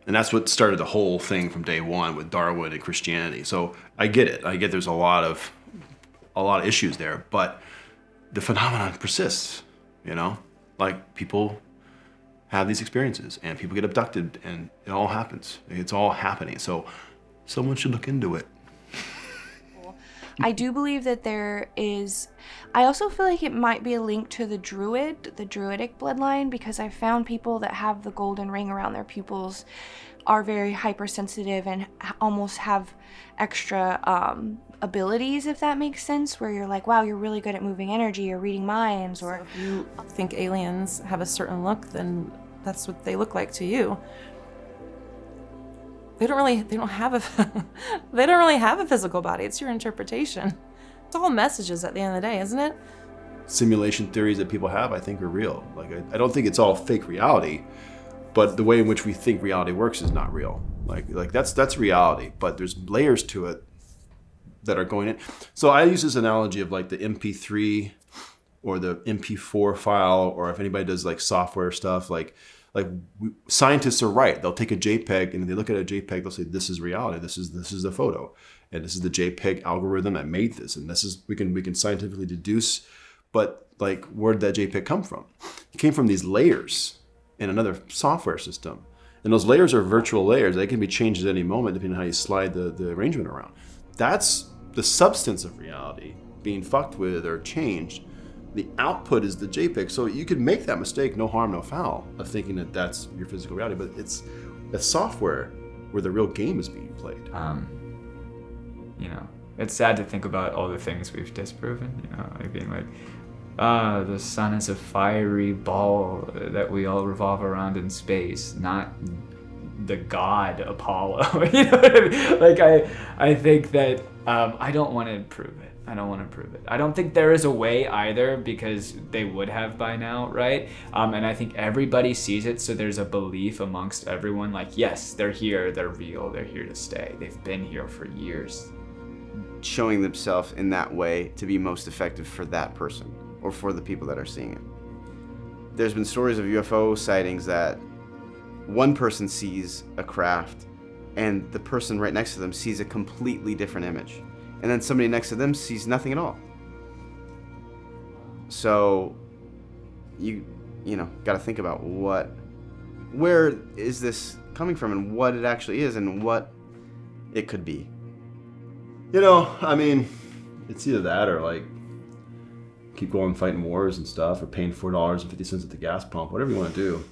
And that's what started the whole thing from day one with Darwin and Christianity. So I get it. I get there's a lot of issues there, but the phenomenon persists, you know? Like people have these experiences and people get abducted and it all happens. It's all happening. So someone should look into it. I do believe that there is, I also feel like it might be a link to the druidic bloodline, because I found people that have the golden ring around their pupils are very hypersensitive and almost have extra abilities, if that makes sense, where you're like, wow, you're really good at moving energy or reading minds. Or So if you think aliens have a certain look, then that's what they look like to you. They don't have a physical body. It's your interpretation. It's all messages at the end of the day, isn't it? Simulation theories that people have, I think, are real. Like I don't think it's all fake reality, but the way in which we think reality works is not real. Like that's reality, but there's layers to it that are going in. So I use this analogy of like the MP3 or the MP4 file, or if anybody does like software stuff, scientists are right. They'll take a JPEG and they look at a JPEG, they'll say, this is reality, this is the photo, and this is the JPEG algorithm that made this, and this is we can scientifically deduce. But like, where did that JPEG come from? It came from these layers in another software system. And those layers are virtual layers. They can be changed at any moment depending on how you slide the arrangement around. That's the substance of reality being fucked with or changed. The output is the JPEG. So you could make that mistake, no harm, no foul, of thinking that that's your physical reality, but it's a software where the real game is being played. You know, it's sad to think about all the things we've disproven, you know, like being like, the sun is a fiery ball that we all revolve around in space, not the god Apollo. You know what I mean? Like, I think that I don't want to prove it. I don't want to prove it. I don't think there is a way either, because they would have by now, right? And I think everybody sees it, so there's a belief amongst everyone, like, yes, they're here, they're real, they're here to stay. They've been here for years. Showing themselves in that way to be most effective for that person or for the people that are seeing it. There's been stories of UFO sightings that one person sees a craft and the person right next to them sees a completely different image. And then somebody next to them sees nothing at all. So you know, got to think about where is this coming from and what it actually is and what it could be. You know, I mean, it's either that or like keep going fighting wars and stuff, or paying $4.50 at the gas pump, whatever you want to do.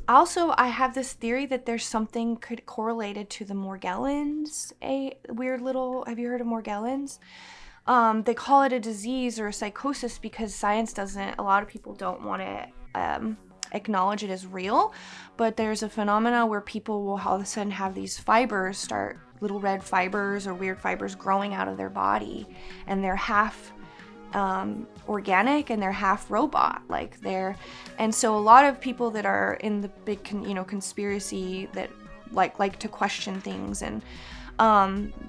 Also, I have this theory that there's something correlated to the Morgellons, a weird little, have you heard of Morgellons? They call it a disease or a psychosis because science doesn't, a lot of people don't want to acknowledge it as real, but there's a phenomena where people will all of a sudden have these fibers start, little red fibers or weird fibers growing out of their body, and they're half organic and they're half robot, and so a lot of people that are in the big conspiracy that like to question things, and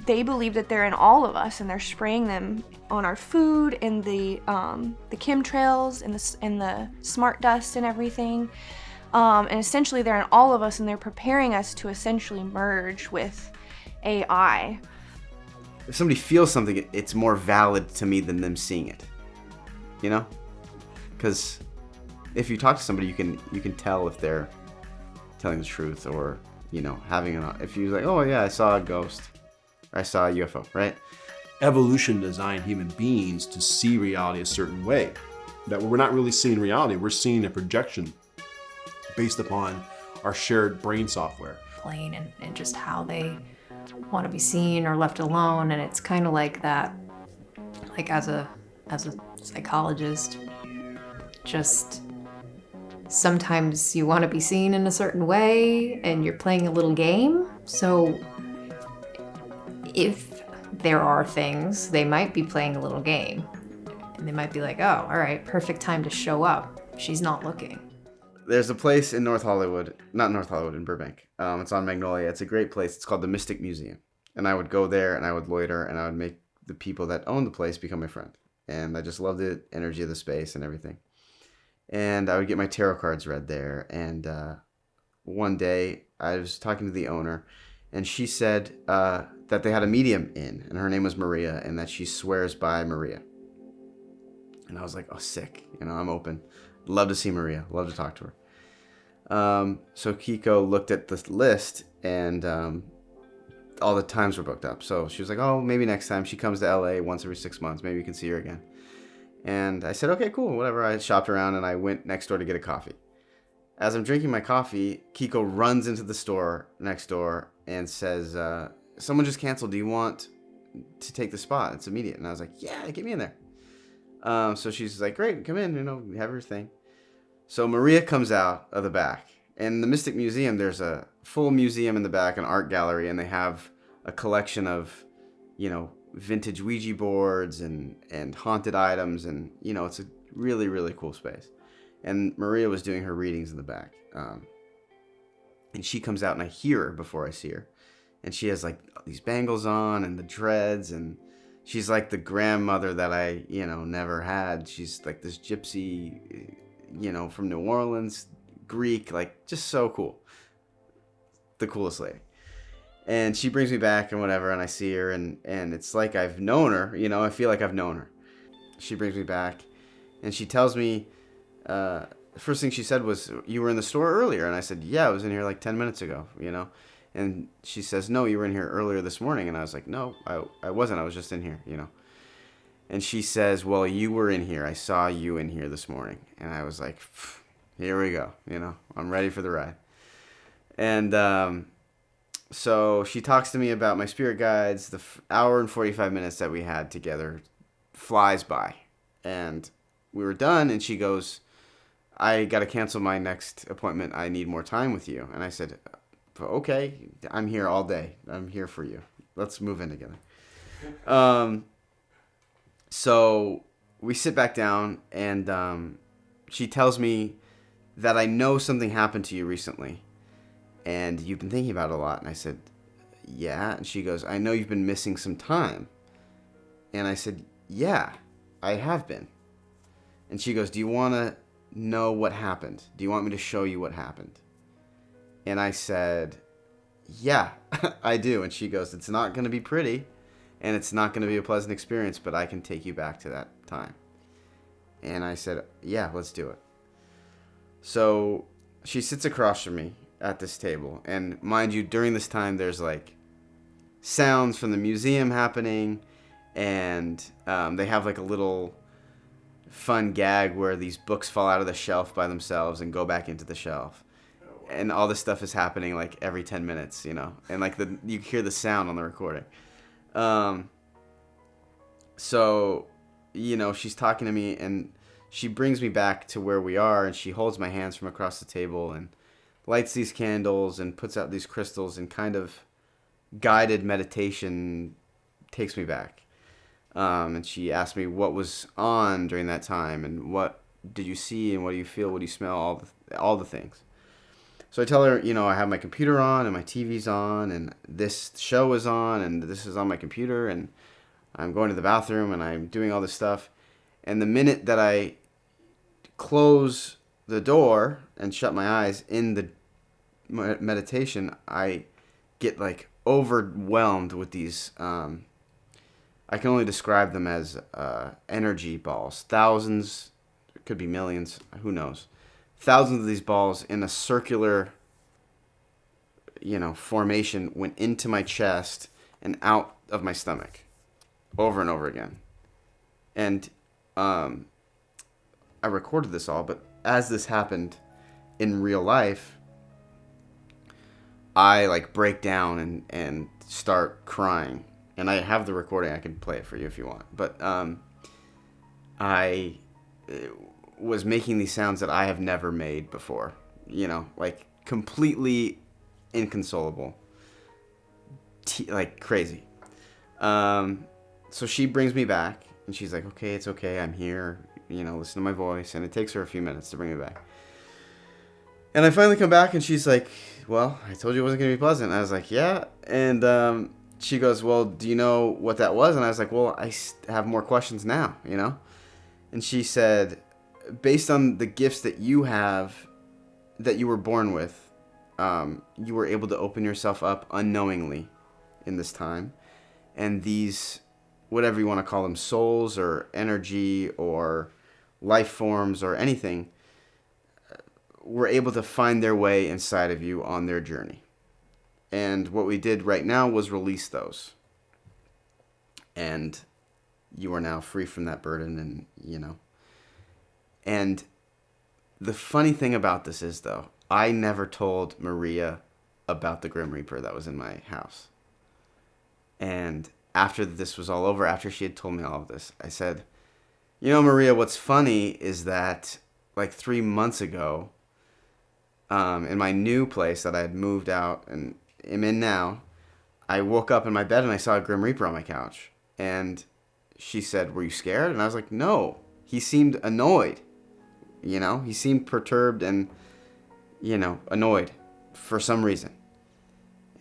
they believe that they're in all of us, and they're spraying them on our food, in the chemtrails, in the smart dust and everything, and essentially they're in all of us, and they're preparing us to essentially merge with AI. If somebody feels something, it's more valid to me than them seeing it. You know? Because if you talk to somebody, you can tell if they're telling the truth, or, you know, if you're like, oh yeah, I saw a ghost, or I saw a UFO, right? Evolution designed human beings to see reality a certain way. that we're not really seeing reality. We're seeing a projection based upon our shared brain software. Plain and just how they want to be seen or left alone. And it's kind of like that, like as a psychologist, just sometimes you want to be seen in a certain way and you're playing a little game. So if there are things, they might be playing a little game and they might be like, oh, all right, perfect time to show up. She's not looking. There's a place in North Hollywood, not North Hollywood, in Burbank. It's on Magnolia. It's a great place. It's called the Mystic Museum. And I would go there and I would loiter and I would make the people that own the place become my friend. And I just loved the energy of the space and everything. And I would get my tarot cards read there. And one day I was talking to the owner and she said that they had a medium in and her name was Maria and that she swears by Maria. And I was like, oh, sick. I'm open. Love to see Maria. Love to talk to her. So Kiko looked at the list and all the times were booked up. So she was like, oh, maybe next time. She comes to LA once every 6 months. Maybe you can see her again. And I said, okay, cool, whatever. I shopped around and I went next door to get a coffee. As I'm drinking my coffee, Kiko runs into the store next door and says, someone just canceled. Do you want to take the spot? It's immediate. And I was like, yeah, get me in there. So she's like, great, come in, have your thing. So Maria comes out of the back. In the Mystic Museum, there's a full museum in the back, an art gallery, and they have a collection of, vintage Ouija boards and haunted items. And, it's a really, really cool space. And Maria was doing her readings in the back. And she comes out and I hear her before I see her. And she has like these bangles on and the dreads and she's like the grandmother that I, never had. She's like this gypsy, from New Orleans, Greek, like just so cool. The coolest lady. And she brings me back and whatever, and I see her, and it's like I've known her, I feel like I've known her. She brings me back, and she tells me, the first thing she said was, you were in the store earlier. And I said, yeah, I was in here like 10 minutes ago, And she says, no, you were in here earlier this morning. And I was like, no, I wasn't. I was just in here, And she says, well, you were in here. I saw you in here this morning. And I was like, here we go. I'm ready for the ride. And so she talks to me about my spirit guides. The hour and 45 minutes that we had together flies by. And we were done. And she goes, I got to cancel my next appointment. I need more time with you. And I said, okay, I'm here all day. I'm here for you. Let's move in together. So we sit back down and she tells me that I know something happened to you recently and you've been thinking about it a lot. And I said, yeah. And she goes, I know you've been missing some time. And I said, yeah, I have been. And she goes, do you want to know what happened? Do you want me to show you what happened? And I said, yeah, I do. And she goes, it's not going to be pretty and it's not going to be a pleasant experience, but I can take you back to that time. And I said, yeah, let's do it. So she sits across from me at this table. And mind you, during this time, there's like sounds from the museum happening. And they have like a little fun gag where these books fall out of the shelf by themselves and go back into the shelf. And all this stuff is happening like every 10 minutes, and like you hear the sound on the recording. So, she's talking to me and she brings me back to where we are and she holds my hands from across the table and lights these candles and puts out these crystals and kind of guided meditation takes me back. And she asked me what was on during that time and what did you see and what do you feel, what do you smell, all the things. So I tell her, I have my computer on and my TV's on and this show is on and this is on my computer and I'm going to the bathroom and I'm doing all this stuff. And the minute that I close the door and shut my eyes in the meditation, I get like overwhelmed with these, I can only describe them as energy balls. Thousands, it could be millions, who knows. Thousands of these balls in a circular, formation went into my chest and out of my stomach over and over again. And I I recorded this all, but as this happened in real life, I like break down and start crying. And I have the recording. I can play it for you if you want. But I was making these sounds that I have never made before. You know, like completely inconsolable. Like crazy. So she brings me back and she's like, okay, it's okay. I'm here. You know, listen to my voice. And it takes her a few minutes to bring me back. And I finally come back and she's like, well, I told you it wasn't going to be pleasant. And I was like, yeah. And she goes, well, do you know what that was? And I was like, well, I have more questions now, you know? And she said, based on the gifts that you have, that you were born with, you were able to open yourself up unknowingly in this time. And these, whatever you want to call them, souls or energy or life forms or anything, were able to find their way inside of you on their journey. And what we did right now was release those. And you are now free from that burden, and, you know. And the funny thing about this is, though, I never told Maria about the Grim Reaper that was in my house. And after this was all over, after she had told me all of this, I said, you know, Maria, what's funny is that like 3 months ago, in my new place that I had moved out and am in now, I woke up in my bed and I saw a Grim Reaper on my couch. And she said, were you scared? And I was like, no. He seemed annoyed. You know, he seemed perturbed and, you know, annoyed for some reason.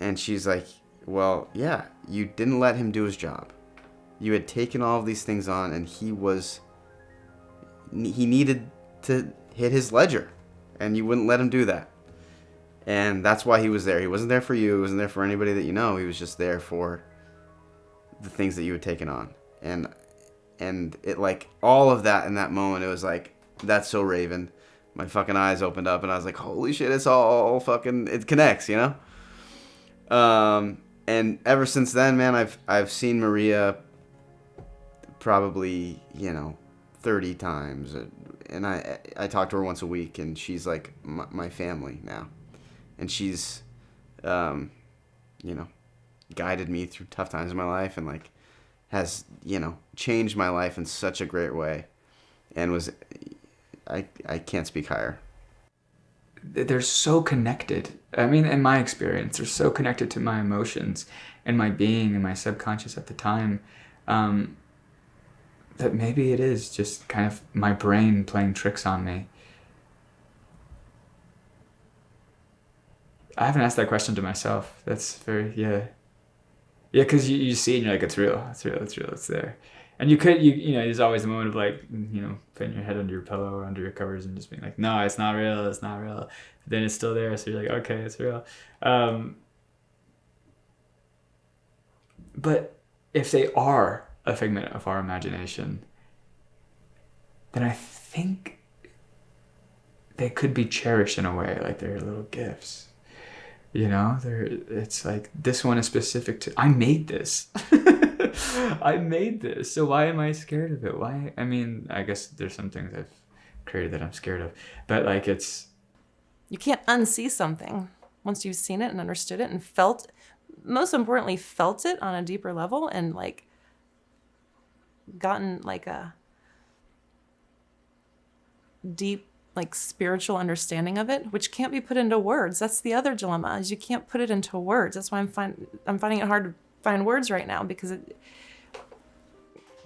And she's like, well, yeah, you didn't let him do his job. You had taken all of these things on and he needed to hit his ledger. And you wouldn't let him do that. And that's why he was there. He wasn't there for you. He wasn't there for anybody that you know. He was just there for the things that you had taken on. And it, like, all of that in that moment, it was like, that's so Raven. My fucking eyes opened up and I was like, holy shit, it's all fucking, it connects, you know? And ever since then, man, I've seen Maria probably, you know, 30 times. And I talk to her once a week, and she's like my family now. And she's, you know, guided me through tough times in my life and, like, has, you know, changed my life in such a great way. And was, I can't speak higher. They're so connected. I mean, in my experience, they're so connected to my emotions and my being and my subconscious at the time, that maybe it is just kind of my brain playing tricks on me. I haven't asked that question to myself. That's very, yeah. Yeah, because you see it and you're like, it's real, it's there. And you know, there's always the moment of, like, you know, putting your head under your pillow or under your covers and just being like, no, it's not real. But then it's still there, so you're like, okay, it's real. But if they are a figment of our imagination, then I think they could be cherished in a way, like they're little gifts. You know, it's like, this one is specific to, I made this. I made this, so why am I scared of it? Why? I mean, I guess there's some things I've created that I'm scared of, but, like, it's... You can't unsee something once you've seen it and understood it and felt, most importantly, felt it on a deeper level and, like, gotten, like, a deep, like, spiritual understanding of it, which can't be put into words. That's the other dilemma, is you can't put it into words. That's why I'm finding it hard to find words right now, because it...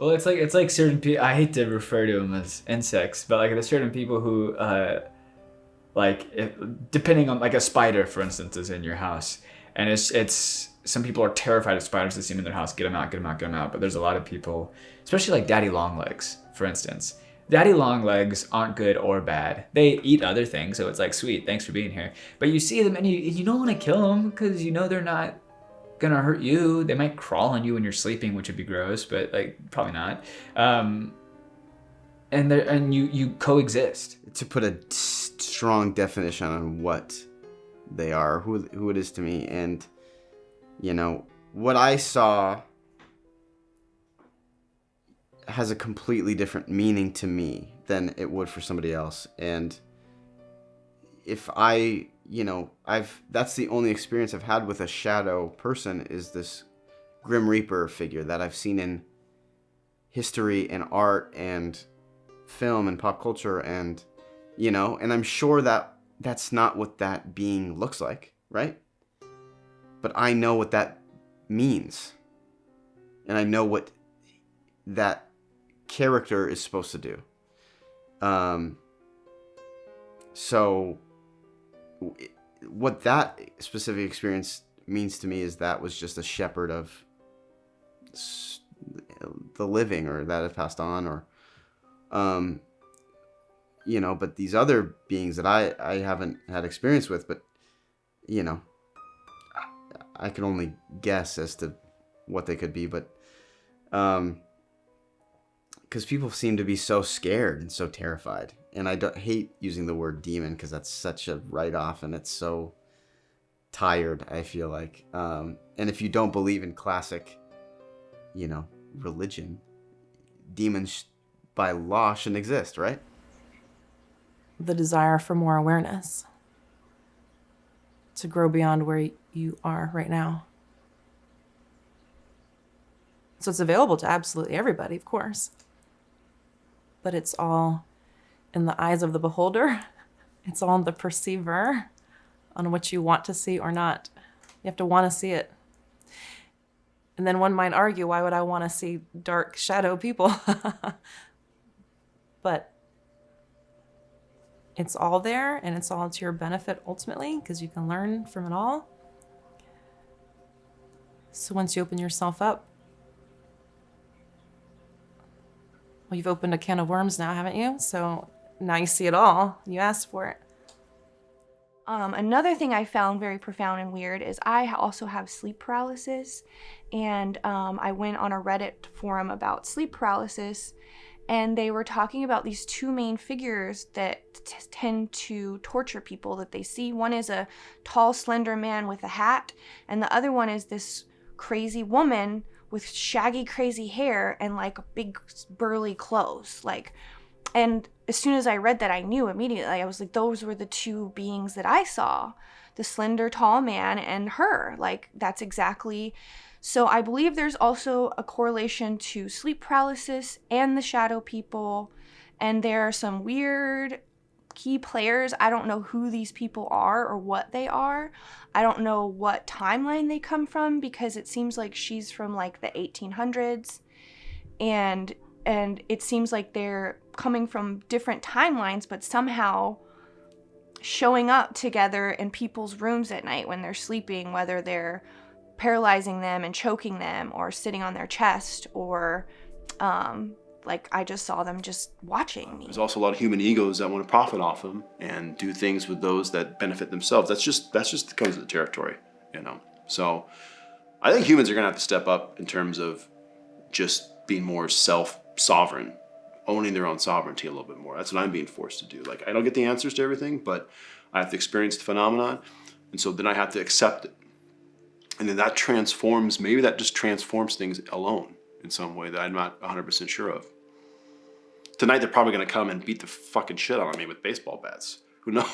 Well, it's like certain people, I hate to refer to them as insects, but, like, there's certain people who, depending on, like, a spider, for instance, is in your house, and it's some people are terrified of spiders. They see them in their house, get them out. But there's a lot of people, especially, like, daddy longlegs, for instance. Daddy longlegs aren't good or bad. They eat other things, so it's like, sweet, thanks for being here. But you see them and you don't want to kill them because you know they're not gonna hurt you. They might crawl on you when you're sleeping, which would be gross, but, like, probably not. And you coexist. To put a strong definition on what they are, who it is to me, and, you know, what I saw has a completely different meaning to me than it would for somebody else. And if that's the only experience I've had with a shadow person, is this Grim Reaper figure that I've seen in history and art and film and pop culture, and and I'm sure that that's not what that being looks like, right? But I know what that means, and I know what that character is supposed to do. So what that specific experience means to me is that was just a shepherd of the living, or that have passed on, or but these other beings that I haven't had experience with, but I can only guess as to what they could be, but because people seem to be so scared and so terrified, and I hate using the word demon because that's such a write-off, and it's so tired, I feel like. And if you don't believe in classic, religion, demons by law shouldn't exist, right? The desire for more awareness, to grow beyond where you are right now. So it's available to absolutely everybody, of course. But it's all in the eyes of the beholder. It's all in the perceiver, on what you want to see or not. You have to want to see it. And then one might argue, why would I want to see dark shadow people? But it's all there, and it's all to your benefit ultimately, because you can learn from it all. So once you open yourself up, well, you've opened a can of worms now, haven't you? So now you see it all. You asked for it. Another thing I found very profound and weird is I also have sleep paralysis, and I went on a Reddit forum about sleep paralysis, and they were talking about these two main figures that tend to torture people that they see. One is a tall, slender man with a hat, and the other one is this crazy woman with shaggy, crazy hair and like big, burly clothes. And as soon as I read that, I knew immediately. I was like, those were the two beings that I saw. The slender, tall man and her. That's exactly. So I believe there's also a correlation to sleep paralysis and the shadow people. And there are some weird key players. I don't know who these people are or what they are. I don't know what timeline they come from, because it seems like she's from the 1800s. And it seems like they're coming from different timelines, but somehow showing up together in people's rooms at night when they're sleeping, whether they're paralyzing them and choking them, or sitting on their chest, or I just saw them just watching me. There's also a lot of human egos that want to profit off them and do things with those that benefit themselves. That's just comes with the territory, So I think humans are gonna have to step up in terms of just being more sovereign, owning their own sovereignty a little bit more. That's what I'm being forced to do. I don't get the answers to everything, but I have to experience the phenomenon, and so then I have to accept it. And then that transforms, maybe that just transforms things alone in some way that I'm not 100% sure of. Tonight they're probably gonna come and beat the fucking shit out of me with baseball bats. Who knows?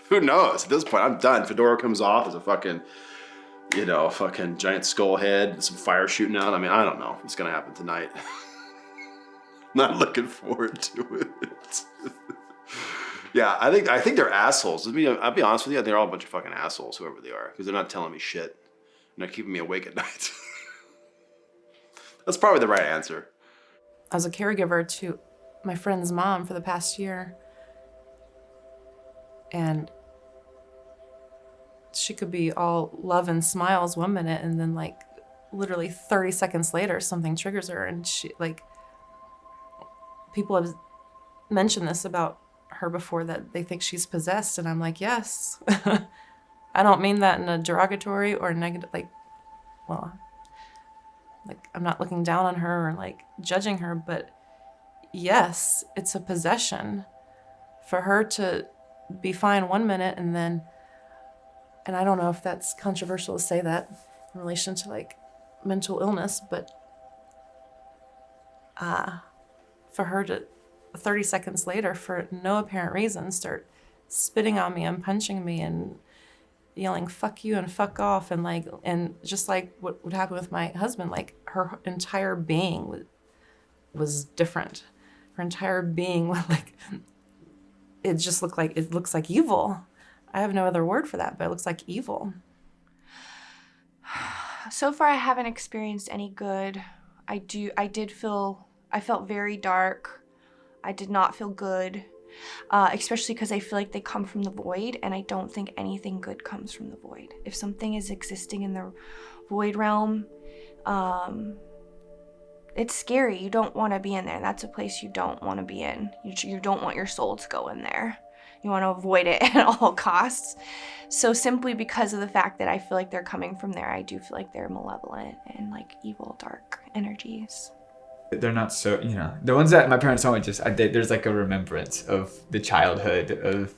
Who knows? At this point, I'm done. Fedora comes off as a fucking giant skull head, some fire shooting out. I mean, I don't know what's gonna happen tonight. Not looking forward to it. Yeah, I think they're assholes. I'll be honest with you, they're all a bunch of fucking assholes, whoever they are, because they're not telling me shit. They're not keeping me awake at night. That's probably the right answer. I was a caregiver to my friend's mom for the past year, and she could be all love and smiles one minute, and then literally 30 seconds later something triggers her, and she people have mentioned this about her before, that they think she's possessed, and I'm like, yes. I don't mean that in a derogatory or negative, I'm not looking down on her or judging her, but yes, it's a possession for her to be fine one minute, and then, and I don't know if that's controversial to say that in relation to mental illness, but for her to 30 seconds later, for no apparent reason, start spitting on me and punching me and yelling "fuck you" and "fuck off," and just like what would happen with my husband, like her entire being was different. Her entire being was like, it looks like evil. I have no other word for that, but it looks like evil. So far, I haven't experienced any good. I felt very dark. I did not feel good, especially because I feel like they come from the void, and I don't think anything good comes from the void. If something is existing in the void realm, it's scary. You don't want to be in there. That's a place you don't want to be in. You don't want your soul to go in there. You want to avoid it at all costs. So simply because of the fact that I feel like they're coming from there, I do feel like they're malevolent and like evil, dark energies. They're not so, the ones that my parents told me, there's like a remembrance of the childhood of,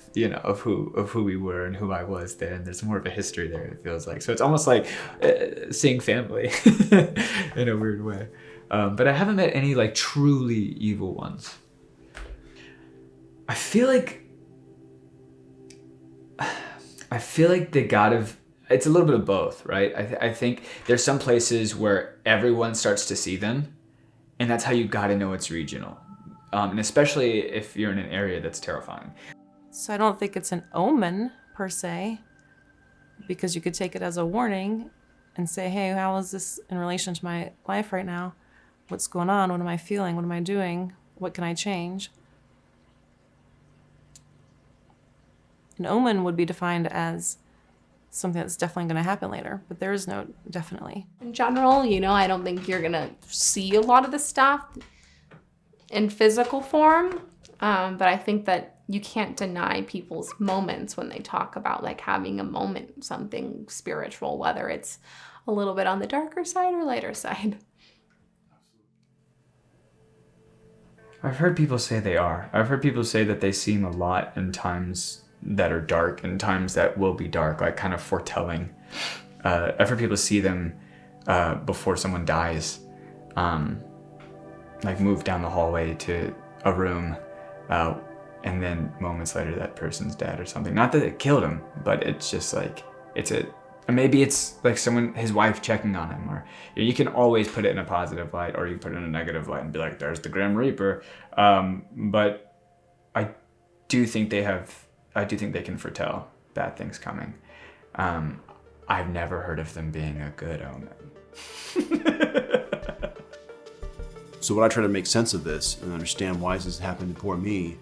of who we were and who I was there. And there's more of a history there, it feels like. So it's almost like seeing family in a weird way. But I haven't met any like truly evil ones. I feel like they it's a little bit of both, right? I think there's some places where everyone starts to see them, and that's how you gotta know it's regional. And especially if you're in an area that's terrifying. So I don't think it's an omen per se, because you could take it as a warning and say, hey, how is this in relation to my life right now? What's going on? What am I feeling? What am I doing? What can I change? An omen would be defined as something that's definitely going to happen later, but there is no definitely. In general, I don't think you're going to see a lot of this stuff in physical form, but I think that you can't deny people's moments when they talk about like having a moment, something spiritual, whether it's a little bit on the darker side or lighter side. I've heard people say they are. I've heard people say that they see them a lot in times that are dark and times that will be dark, like kind of foretelling. I've heard people see them before someone dies, like move down the hallway to a room, and then moments later that person's dead or something. Not that it killed him, but it's just like, maybe it's like his wife checking on him, or you can always put it in a positive light, or you put it in a negative light and be like, there's the Grim Reaper. But I do think they can foretell bad things coming. I've never heard of them being a good omen. So when I try to make sense of this and understand why this is happening to poor me,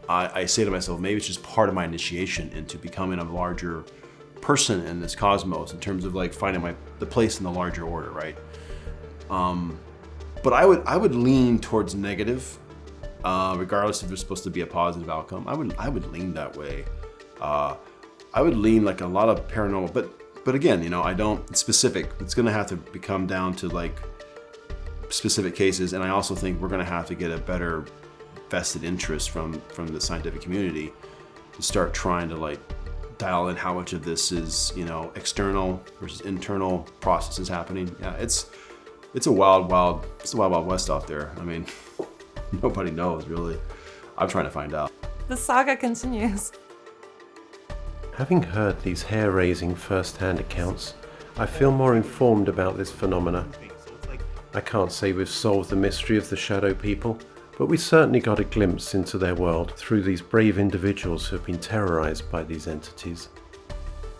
I say to myself, maybe it's just part of my initiation into becoming a larger person in this cosmos in terms of like finding the place in the larger order, right? But I would lean towards negative, regardless if there's supposed to be a positive outcome. I would lean that way. I would lean like a lot of paranormal, but again, I don't, it's specific. It's gonna have to become down to like specific cases, and I also think we're gonna have to get a better vested interest from the scientific community to start trying to like dial in how much of this is, external versus internal processes happening. Yeah, it's a wild west out there. I mean, nobody knows really. I'm trying to find out. The saga continues. Having heard these hair-raising first-hand accounts, I feel more informed about this phenomena. I can't say we've solved the mystery of the shadow people, but we certainly got a glimpse into their world through these brave individuals who have been terrorized by these entities.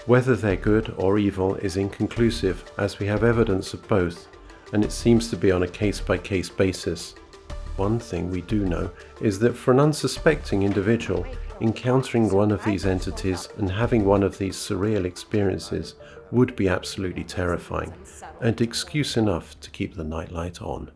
Whether they're good or evil is inconclusive, as we have evidence of both, and it seems to be on a case-by-case basis. One thing we do know is that for an unsuspecting individual, encountering one of these entities and having one of these surreal experiences would be absolutely terrifying, and excuse enough to keep the nightlight on.